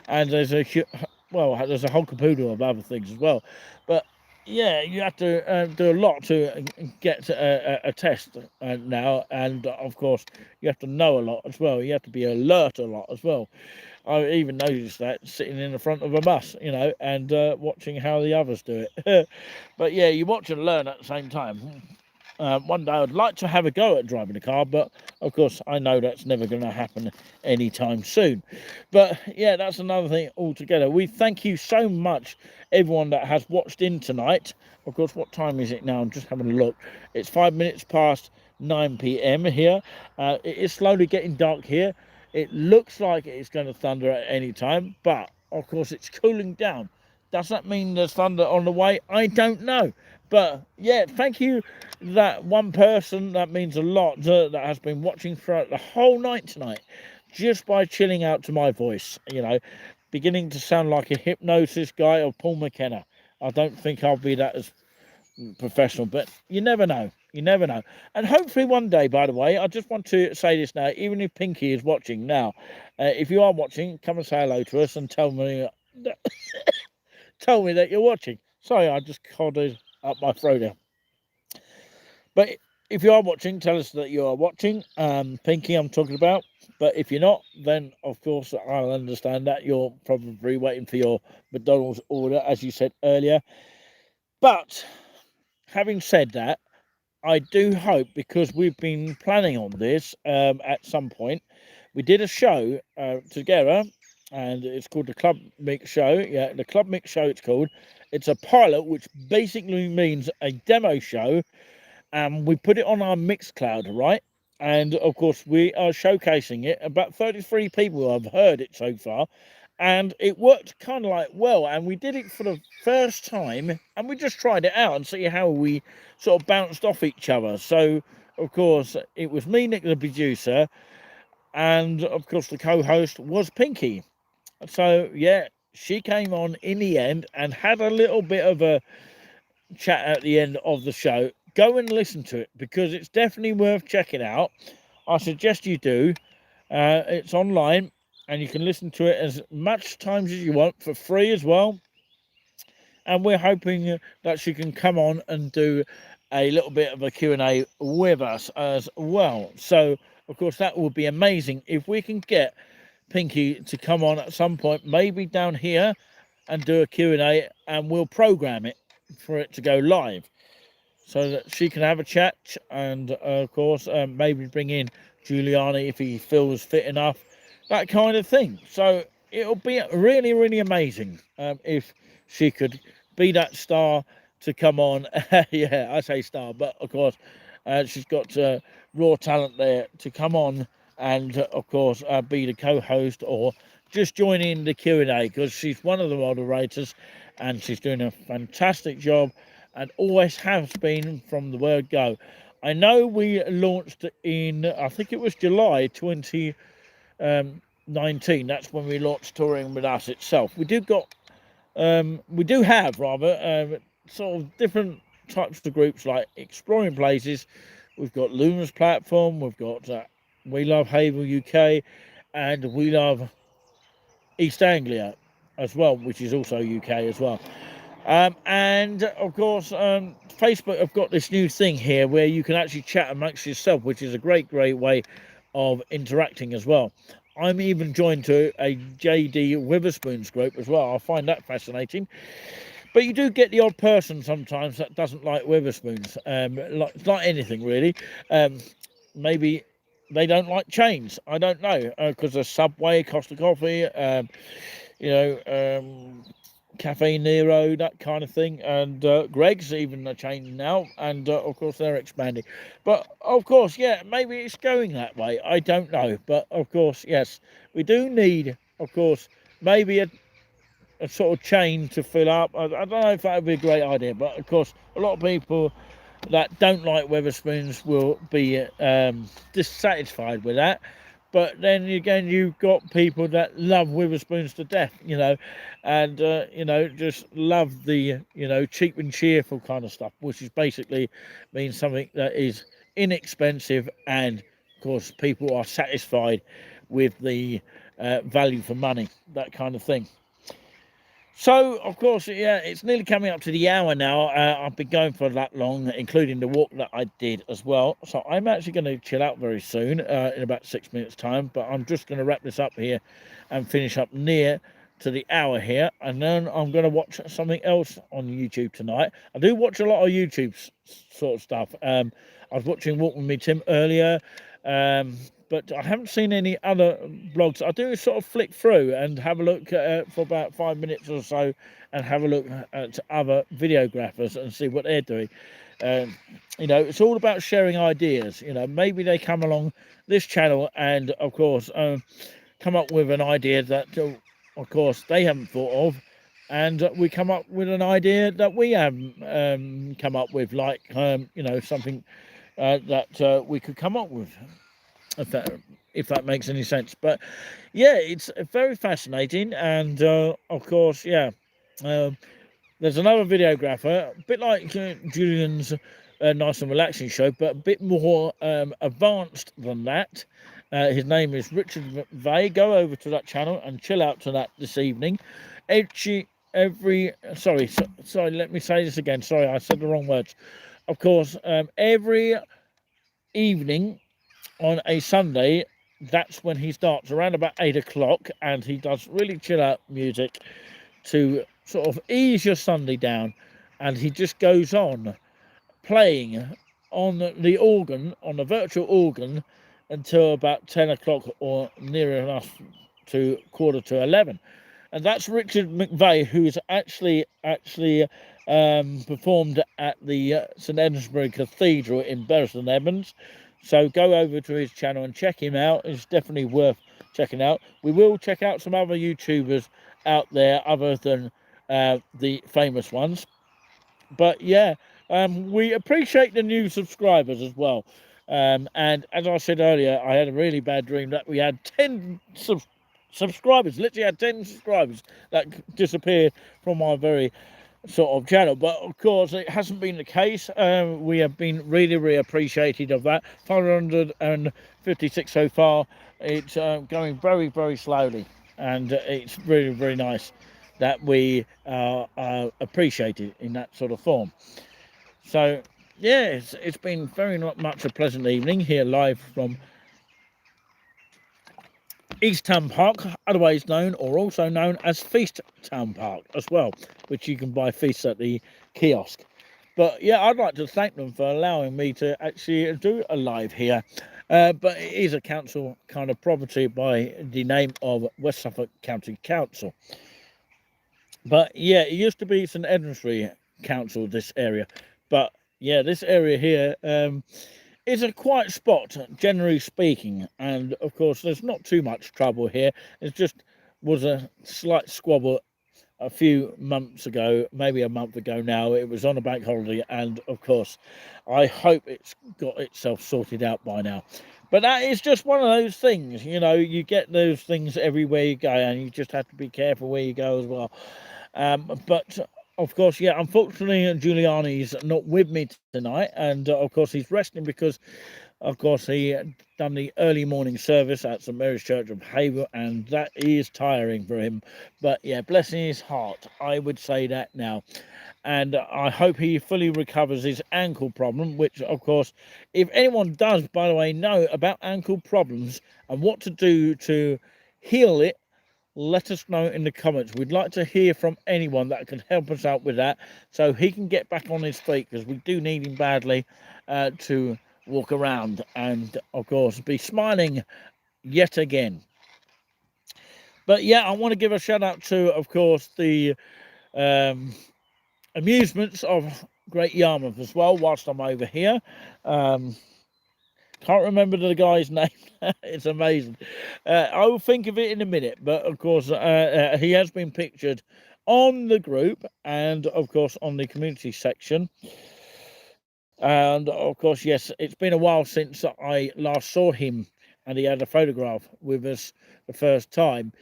And there's a whole caboodle of other things as well. But yeah, you have to do a lot to get a test now, and of course you have to know a lot as well. You have to be alert a lot as well. I even noticed that sitting in the front of a bus, and watching how the others do it. But yeah, you watch and learn at the same time. One day I'd like to have a go at driving a car, but of course I know that's never going to happen anytime soon. But yeah, that's another thing altogether. We thank you so much, everyone that has watched in tonight. Of course, what time is it now? I'm just having a look. It's 5 minutes past 9 p.m. here. It is slowly getting dark here. It looks like it's going to thunder at any time, but of course it's cooling down. Does that mean there's thunder on the way? I don't know. But yeah, thank you, that one person. That means a lot, that has been watching throughout the whole night tonight, just by chilling out to my voice. Beginning to sound like a hypnosis guy or Paul McKenna. I don't think I'll be that as professional, but you never know. You never know. And hopefully one day, by the way, I just want to say this now, even if Pinky is watching now, if you are watching, come and say hello to us and tell me that you're watching. Sorry, I just codded up my throat there. But if you are watching, tell us that you are watching. Pinky, I'm talking about. But if you're not, then of course I'll understand that you're probably waiting for your McDonald's order, as you said earlier. But having said that, I do hope, because we've been planning on this at some point, we did a show together, and it's called the Club Mix Show. Yeah, the Club Mix Show it's called. It's a pilot, which basically means a demo show, and we put it on our Mixcloud, right? And of course, we are showcasing it. About 33 people have heard it so far, and it worked kind of like well. And we did it for the first time, and we just tried it out and see how we sort of bounced off each other. So, of course, it was me, Nick, the producer, and of course, the co-host was Pinky. So, yeah, she came on in the end and had a little bit of a chat at the end of the show. Go and listen to it, because it's definitely worth checking out. I suggest you do. It's online, and you can listen to it as much times as you want for free as well. And we're hoping that she can come on and do a little bit of a Q&A with us as well. So, of course, that would be amazing if we can get Pinky to come on at some point, maybe down here, and do a Q&A, and we'll program it for it to go live, so that she can have a chat, and of course maybe bring in Giuliani if he feels fit enough, that kind of thing. So it'll be really, really amazing if she could be that star to come on. Yeah, I say star, but of course she's got raw talent there to come on, and of course be the co-host, or just join in the Q&A, because she's one of the moderators, and she's doing a fantastic job, and always has been from the word go. I know we launched in, I think it was July 2019. That's when we launched Touring With Us itself. We do have sort of different types of groups, like Exploring Places. We've got Luna's Platform. We've got We Love Havel UK, and We Love East Anglia as well, which is also UK as well. And of course, Facebook have got this new thing here where you can actually chat amongst yourself, which is a great way of interacting as well. I'm even joined to a JD Witherspoon's group as well. I find that fascinating. But you do get the odd person sometimes that doesn't like Witherspoons, like anything really. Maybe they don't like chains. I don't know, because of Subway, Costa Coffee, Cafe Nero, that kind of thing, and Greg's even a chain now, and of course they're expanding. But of course, yeah, maybe it's going that way. I don't know, but of course, yes, we do need, of course, maybe a sort of chain to fill up. I don't know if that would be a great idea, but of course, a lot of people that don't like Wetherspoons will be dissatisfied with that. But then again, you've got people that love Witherspoons to death, and just love the cheap and cheerful kind of stuff, which is basically means something that is inexpensive, and of course people are satisfied with the value for money, that kind of thing. So, of course, yeah, it's nearly coming up to the hour now. I've been going for that long, including the walk that I did as well. So I'm actually going to chill out very soon, in about 6 minutes' time. But I'm just going to wrap this up here and finish up near to the hour here, and then I'm going to watch something else on YouTube tonight. I do watch a lot of YouTube sort of stuff. I was watching Walk With Me Tim earlier, but I haven't seen any other blogs. I do sort of flick through and have a look for about 5 minutes or so, and have a look at other videographers and see what they're doing. You know, it's all about sharing ideas. You know, maybe they come along this channel and, of course, come up with an idea that, of course, they haven't thought of, and we come up with an idea that we haven't come up with, like, you know, something that we could come up with, if that makes any sense. But yeah, it's very fascinating, and of course, yeah, there's another videographer, a bit like Julian's Nice and Relaxing show, but a bit more advanced than that. His name is Richard McVeigh. Go over to that channel and chill out to that this evening. Sorry, let me say this again. Sorry, I said the wrong words. Of course, every evening on a Sunday, that's when he starts around about 8 o'clock, and he does really chill out music to sort of ease your Sunday down, and he just goes on playing on the organ, on the virtual organ, until about 10 o'clock or near enough to 10:45. And that's Richard McVeigh, who's actually performed at the St Edmundsbury Cathedral in Bury St Edmunds. So go over to his channel and check him out. It's definitely worth checking out. We will check out some other YouTubers out there other than the famous ones. But yeah, we appreciate the new subscribers as well. And as I said earlier, I had a really bad dream that we had 10 subscribers, literally had 10 subscribers that disappeared from my very sort of channel. But of course, it hasn't been the case. We have been really appreciated of that. 556 so far. It's going very slowly, and it's really nice that we are appreciated in that sort of form. So yeah, it's been very much a pleasant evening here, live from East Town Park, otherwise known or also known as Feast Town Park as well, which you can buy feasts at the kiosk. But yeah, I'd like to thank them for allowing me to actually do a live here. But it is a council kind of property by the name of West Suffolk County Council. But yeah, it used to be St Edmundsbury Council, this area. But yeah, this area here is a quiet spot, generally speaking. And of course, there's not too much trouble here. It just was a slight squabble a few months ago, maybe a month ago now. It was on a bank holiday, and of course, I hope it's got itself sorted out by now. But that is just one of those things, you know, you get those things everywhere you go, and you just have to be careful where you go as well. But of course, yeah, unfortunately, Giuliani's not with me tonight, and of course, he's resting because, of course, he done the early morning service at St Mary's Church of Haverhill, and that is tiring for him. But yeah, blessing his heart, I would say that now. And I hope he fully recovers his ankle problem, which, of course, if anyone does, by the way, know about ankle problems and what to do to heal it, let us know in the comments. We'd like to hear from anyone that can help us out with that, so he can get back on his feet, because we do need him badly to walk around and, of course, be smiling yet again. But yeah, I want to give a shout out to, of course, the amusements of Great Yarmouth as well, whilst I'm over here. Can't remember the guy's name. It's amazing. I will think of it in a minute. But of course, he has been pictured on the group and, of course, on the community section. And of course, yes, it's been a while since I last saw him, and he had a photograph with us the first time.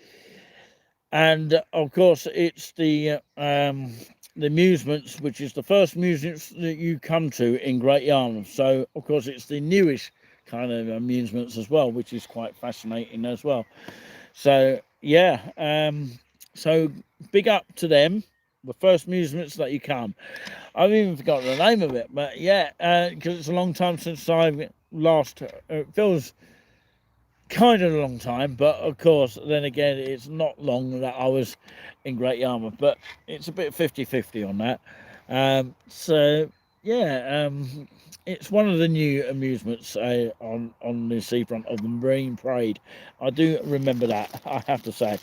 And of course, it's the amusements, which is the first amusements that you come to in Great Yarmouth. So of course, it's the newish kind of amusements as well, which is quite fascinating as well. So yeah, so big up to them, the first amusements that you come. I've even forgotten the name of it, but yeah, because it's a long time since I've last, it feels kind of a long time, but of course, then again, it's not long that I was in Great Yarmouth, but it's a bit 50-50 on that. So yeah, it's one of the new amusements on the seafront of the Marine Parade. I do remember that, I have to say.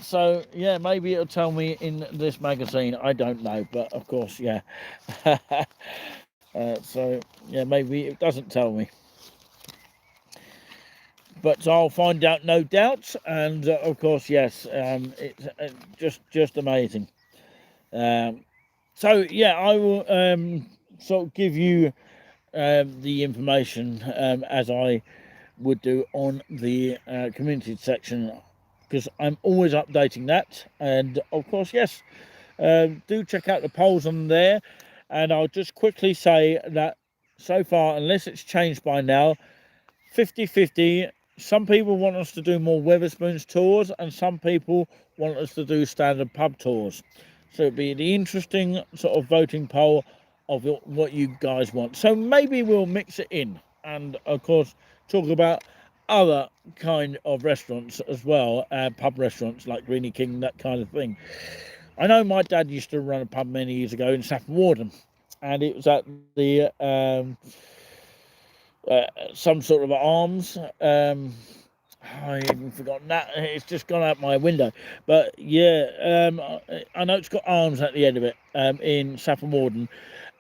So yeah, maybe it'll tell me in this magazine. I don't know, but of course, yeah. So yeah, maybe it doesn't tell me, but I'll find out, no doubt. And of course, yes, it's just amazing. So yeah, I will sort of give you the information as I would do on the community section, because I'm always updating that. And of course, yes, do check out the polls on there. And I'll just quickly say that so far, unless it's changed by now, 50-50. Some people want us to do more Wetherspoons tours, and some people want us to do standard pub tours. So it'd be the interesting sort of voting poll of what you guys want. So maybe we'll mix it in, and of course talk about other kind of restaurants as well, pub restaurants like Greeny King, that kind of thing. I know my dad used to run a pub many years ago in Saffron Walden, and it was at the some sort of arms. I even forgotten that. It's just gone out my window. But yeah, I know it's got arms at the end of it in Saffron Walden.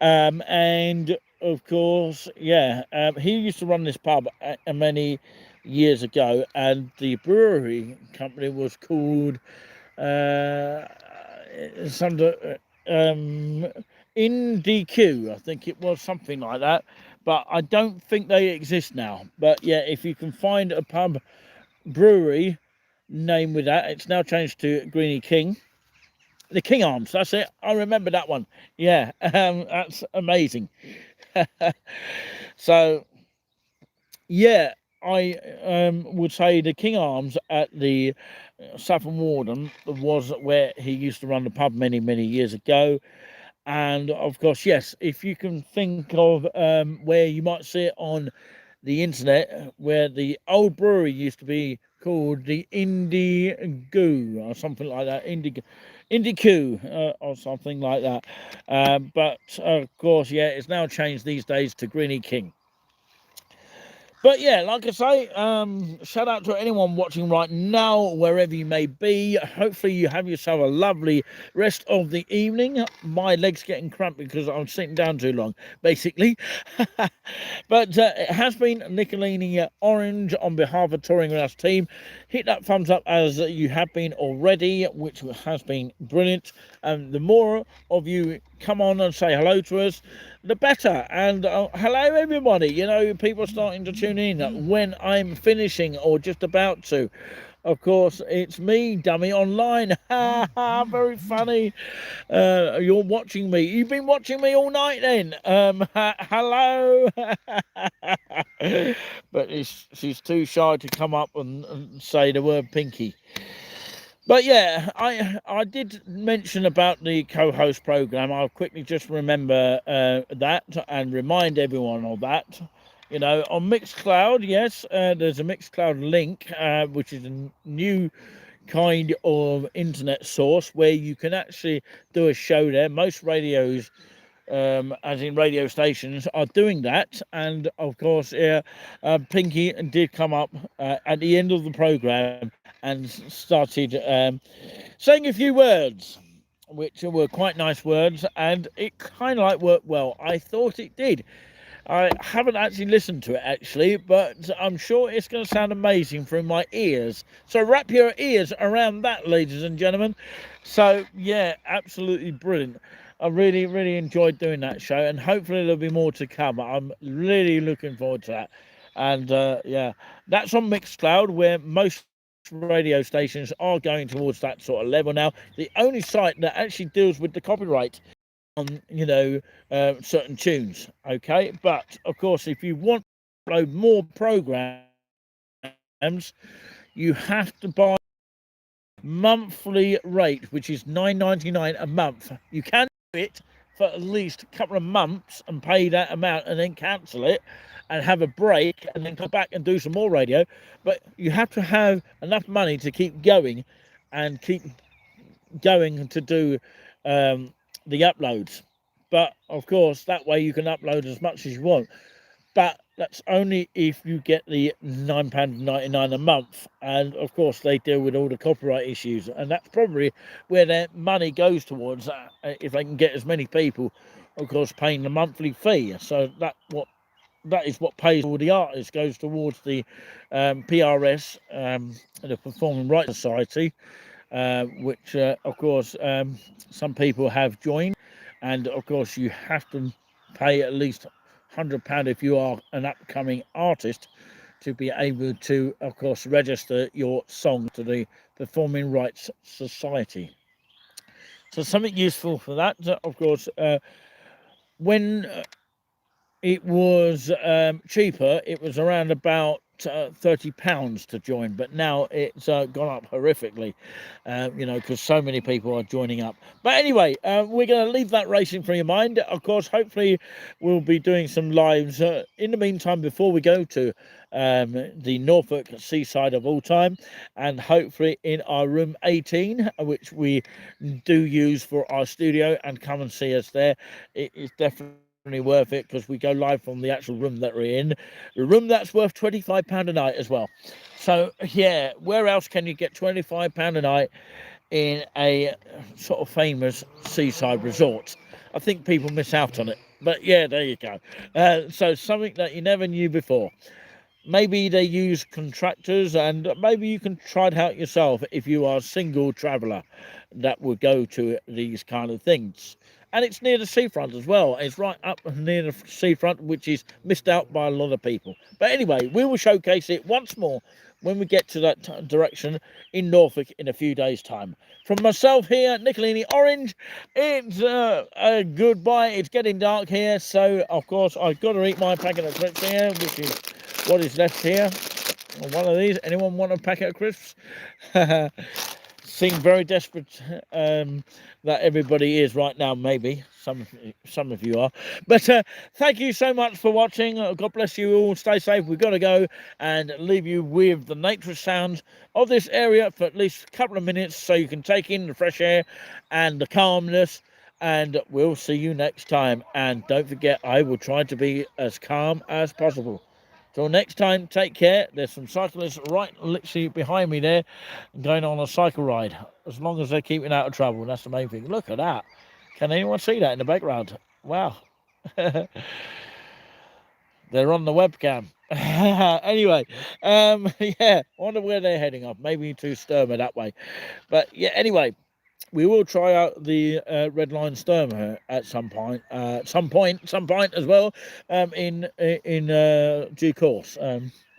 And of course, yeah, he used to run this pub many years ago, and the brewery company was called InDQ, I think it was, something like that. But I don't think they exist now. But yeah, if you can find a pub brewery name with that, it's now changed to Greeny King. The King Arms, that's it. I remember that one. Yeah, that's amazing. So yeah, I would say the King Arms at the Saffron Walden was where he used to run the pub many years ago. And of course, yes, if you can think of where you might see it on the internet, where the old brewery used to be called the Indigo or something like that, InDQ or something like that. But of course, yeah, it's now changed these days to Greeny King. But yeah, like I say, shout out to anyone watching right now, wherever you may be. Hopefully you have yourself a lovely rest of the evening. My leg's getting cramped because I'm sitting down too long, basically. But it has been Nicolini Orange on behalf of Touring With Us team. Hit that thumbs up as you have been already, which has been brilliant. And the more of you come on and say hello to us, the better. And hello everybody, you know, people starting to tune in when I'm finishing or just about to. Of course, it's me, Dummy Online. Very funny. You're watching me. You've been watching me all night then. Hello. But she's too shy to come up and say the word pinky. But yeah, I did mention about the co-host program. I'll quickly just remember that and remind everyone of that. You know, on Mixcloud, yes, there's a Mixcloud link, which is a new kind of internet source where you can actually do a show there. Most radios, as in radio stations, are doing that. And of course, Pinky did come up at the end of the program and started saying a few words, which were quite nice words, and it kind of like worked well. I thought it did. I haven't actually listened to it actually, but I'm sure it's going to sound amazing through my ears. So wrap your ears around that, ladies and gentlemen. So yeah, absolutely brilliant. I really enjoyed doing that show, and hopefully there'll be more to come. I'm really looking forward to that. And yeah, that's on Mixcloud, where most radio stations are going towards that sort of level now. The only site that actually deals with the copyright on, you know, certain tunes. Okay, but of course, if you want to upload more programs, you have to buy monthly rate, which is $9.99 a month. You can do it for at least a couple of months and pay that amount and then cancel it, and have a break and then come back and do some more radio. But you have to have enough money to keep going and keep going to do the uploads. But of course, that way you can upload as much as you want. But that's only if you get the £9.99 a month. And of course, they deal with all the copyright issues. And that's probably where their money goes towards, if they can get as many people, of course, paying the monthly fee. So that is what pays all the artists, goes towards the PRS, the Performing Rights Society, which, of course, some people have joined. And of course, you have to pay at least £100 if you are an upcoming artist to be able to, of course, register your song to the Performing Rights Society. So something useful for that, of course, when it was cheaper, it was around about £30 to join, but now it's gone up horrifically, because so many people are joining up. But anyway, we're going to leave that racing from your mind. Of course, hopefully we'll be doing some lives in the meantime before we go to the Norfolk seaside of all time, and hopefully in our room 18, which we do use for our studio, and come and see us there. It is definitely worth it, because we go live from the actual room that we're in, the room that's worth £25 a night as well. So yeah, where else can you get £25 a night in a sort of famous seaside resort? I think people miss out on it, but yeah, there you go. So something that you never knew before. Maybe they use contractors, and maybe you can try it out yourself if you are a single traveller that would go to these kind of things. And it's near the seafront as well. It's right up near the seafront, which is missed out by a lot of people. But anyway, we will showcase it once more when we get to that direction in Norfolk in a few days' time. From myself here, Nicolini Orange, it's a goodbye. It's getting dark here, so of course I've got to eat my packet of crisps here, which is what is left here. One of these. Anyone want a packet of crisps? Seem very desperate that everybody is right now. Maybe some of you are, but thank you so much for watching. God bless you all. Stay safe. We've got to go and leave you with the nature sounds of this area for at least a couple of minutes, so you can take in the fresh air and the calmness. And we'll see you next time. And don't forget, I will try to be as calm as possible. Till next time, take care. There's some cyclists right literally behind me there going on a cycle ride. As long as they're keeping out of trouble, that's the main thing. Look at that. Can anyone see that in the background? Wow. They're on the webcam. Anyway, yeah, wonder where they're heading off. Maybe to Sturma that way. But yeah, anyway, we will try out the Red Line Sturma at some point as well, in due course.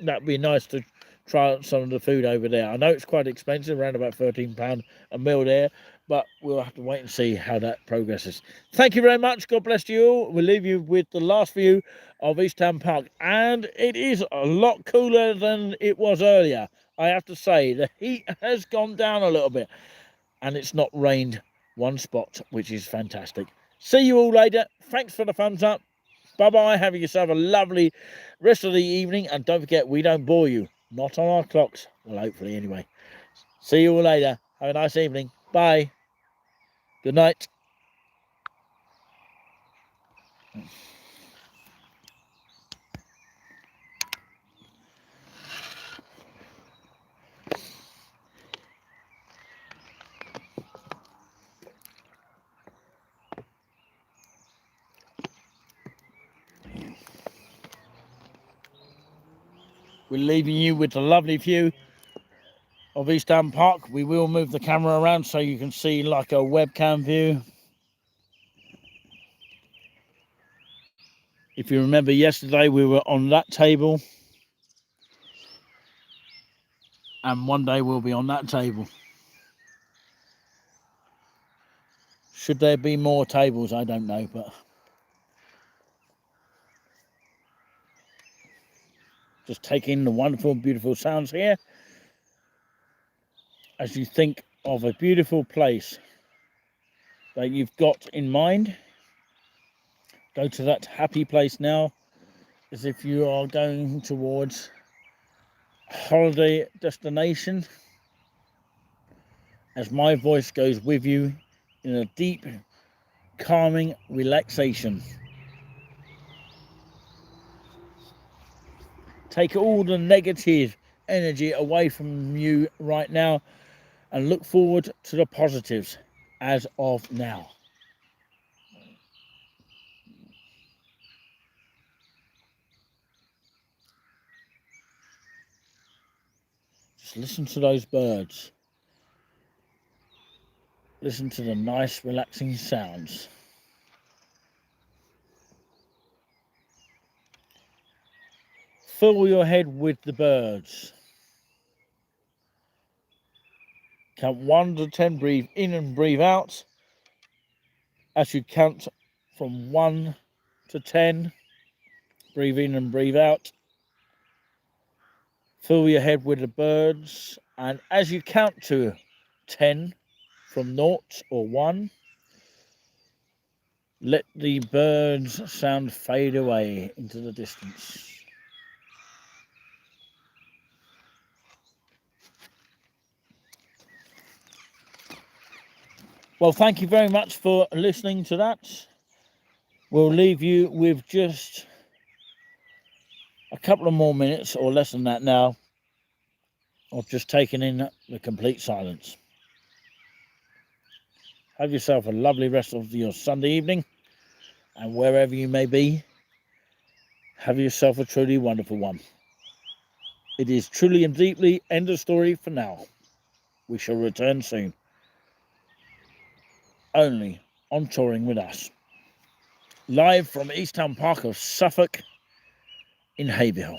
That'd be nice to try out some of the food over there. I know it's quite expensive, around about £13 a meal there, but we'll have to wait and see how that progresses. Thank you very much. God bless you all. We'll leave you with the last view of Eastham Park, and it is a lot cooler than it was earlier. I have to say, the heat has gone down a little bit, and it's not rained one spot, which is fantastic. See you all later. Thanks for the thumbs up. Bye-bye. Have yourself a lovely rest of the evening. And don't forget, we don't bore you. Not on our clocks. Well, hopefully, anyway. See you all later. Have a nice evening. Bye. Good night. We're leaving you with a lovely view of Eastham Park. We will move the camera around so you can see like a webcam view. If you remember yesterday, we were on that table, and one day we'll be on that table. Should there be more tables? I don't know, but just take in the wonderful, beautiful sounds here as you think of a beautiful place that you've got in mind. Go to that happy place now. as if you are going towards a holiday destination, as my voice goes with you in a deep, calming relaxation. Take all the negative energy away from you right now and look forward to the positives as of now. Just listen to those birds. Listen to the nice, relaxing sounds. Fill your head with the birds. Count 1 to 10, breathe in and breathe out. As you count from 1 to 10, breathe in and breathe out. Fill your head with the birds, and as you count to 10 from 0 or 1, let the birds sound fade away into the distance. Well, thank you very much for listening to that. We'll leave you with just a couple of more minutes, or less than that now, of just taking in the complete silence. Have yourself a lovely rest of your Sunday evening, and wherever you may be, have yourself a truly wonderful one. It is truly and deeply end of story for now. We shall return soon. Only on Touring With Us. Live from East Town Park of Suffolk in Haverhill.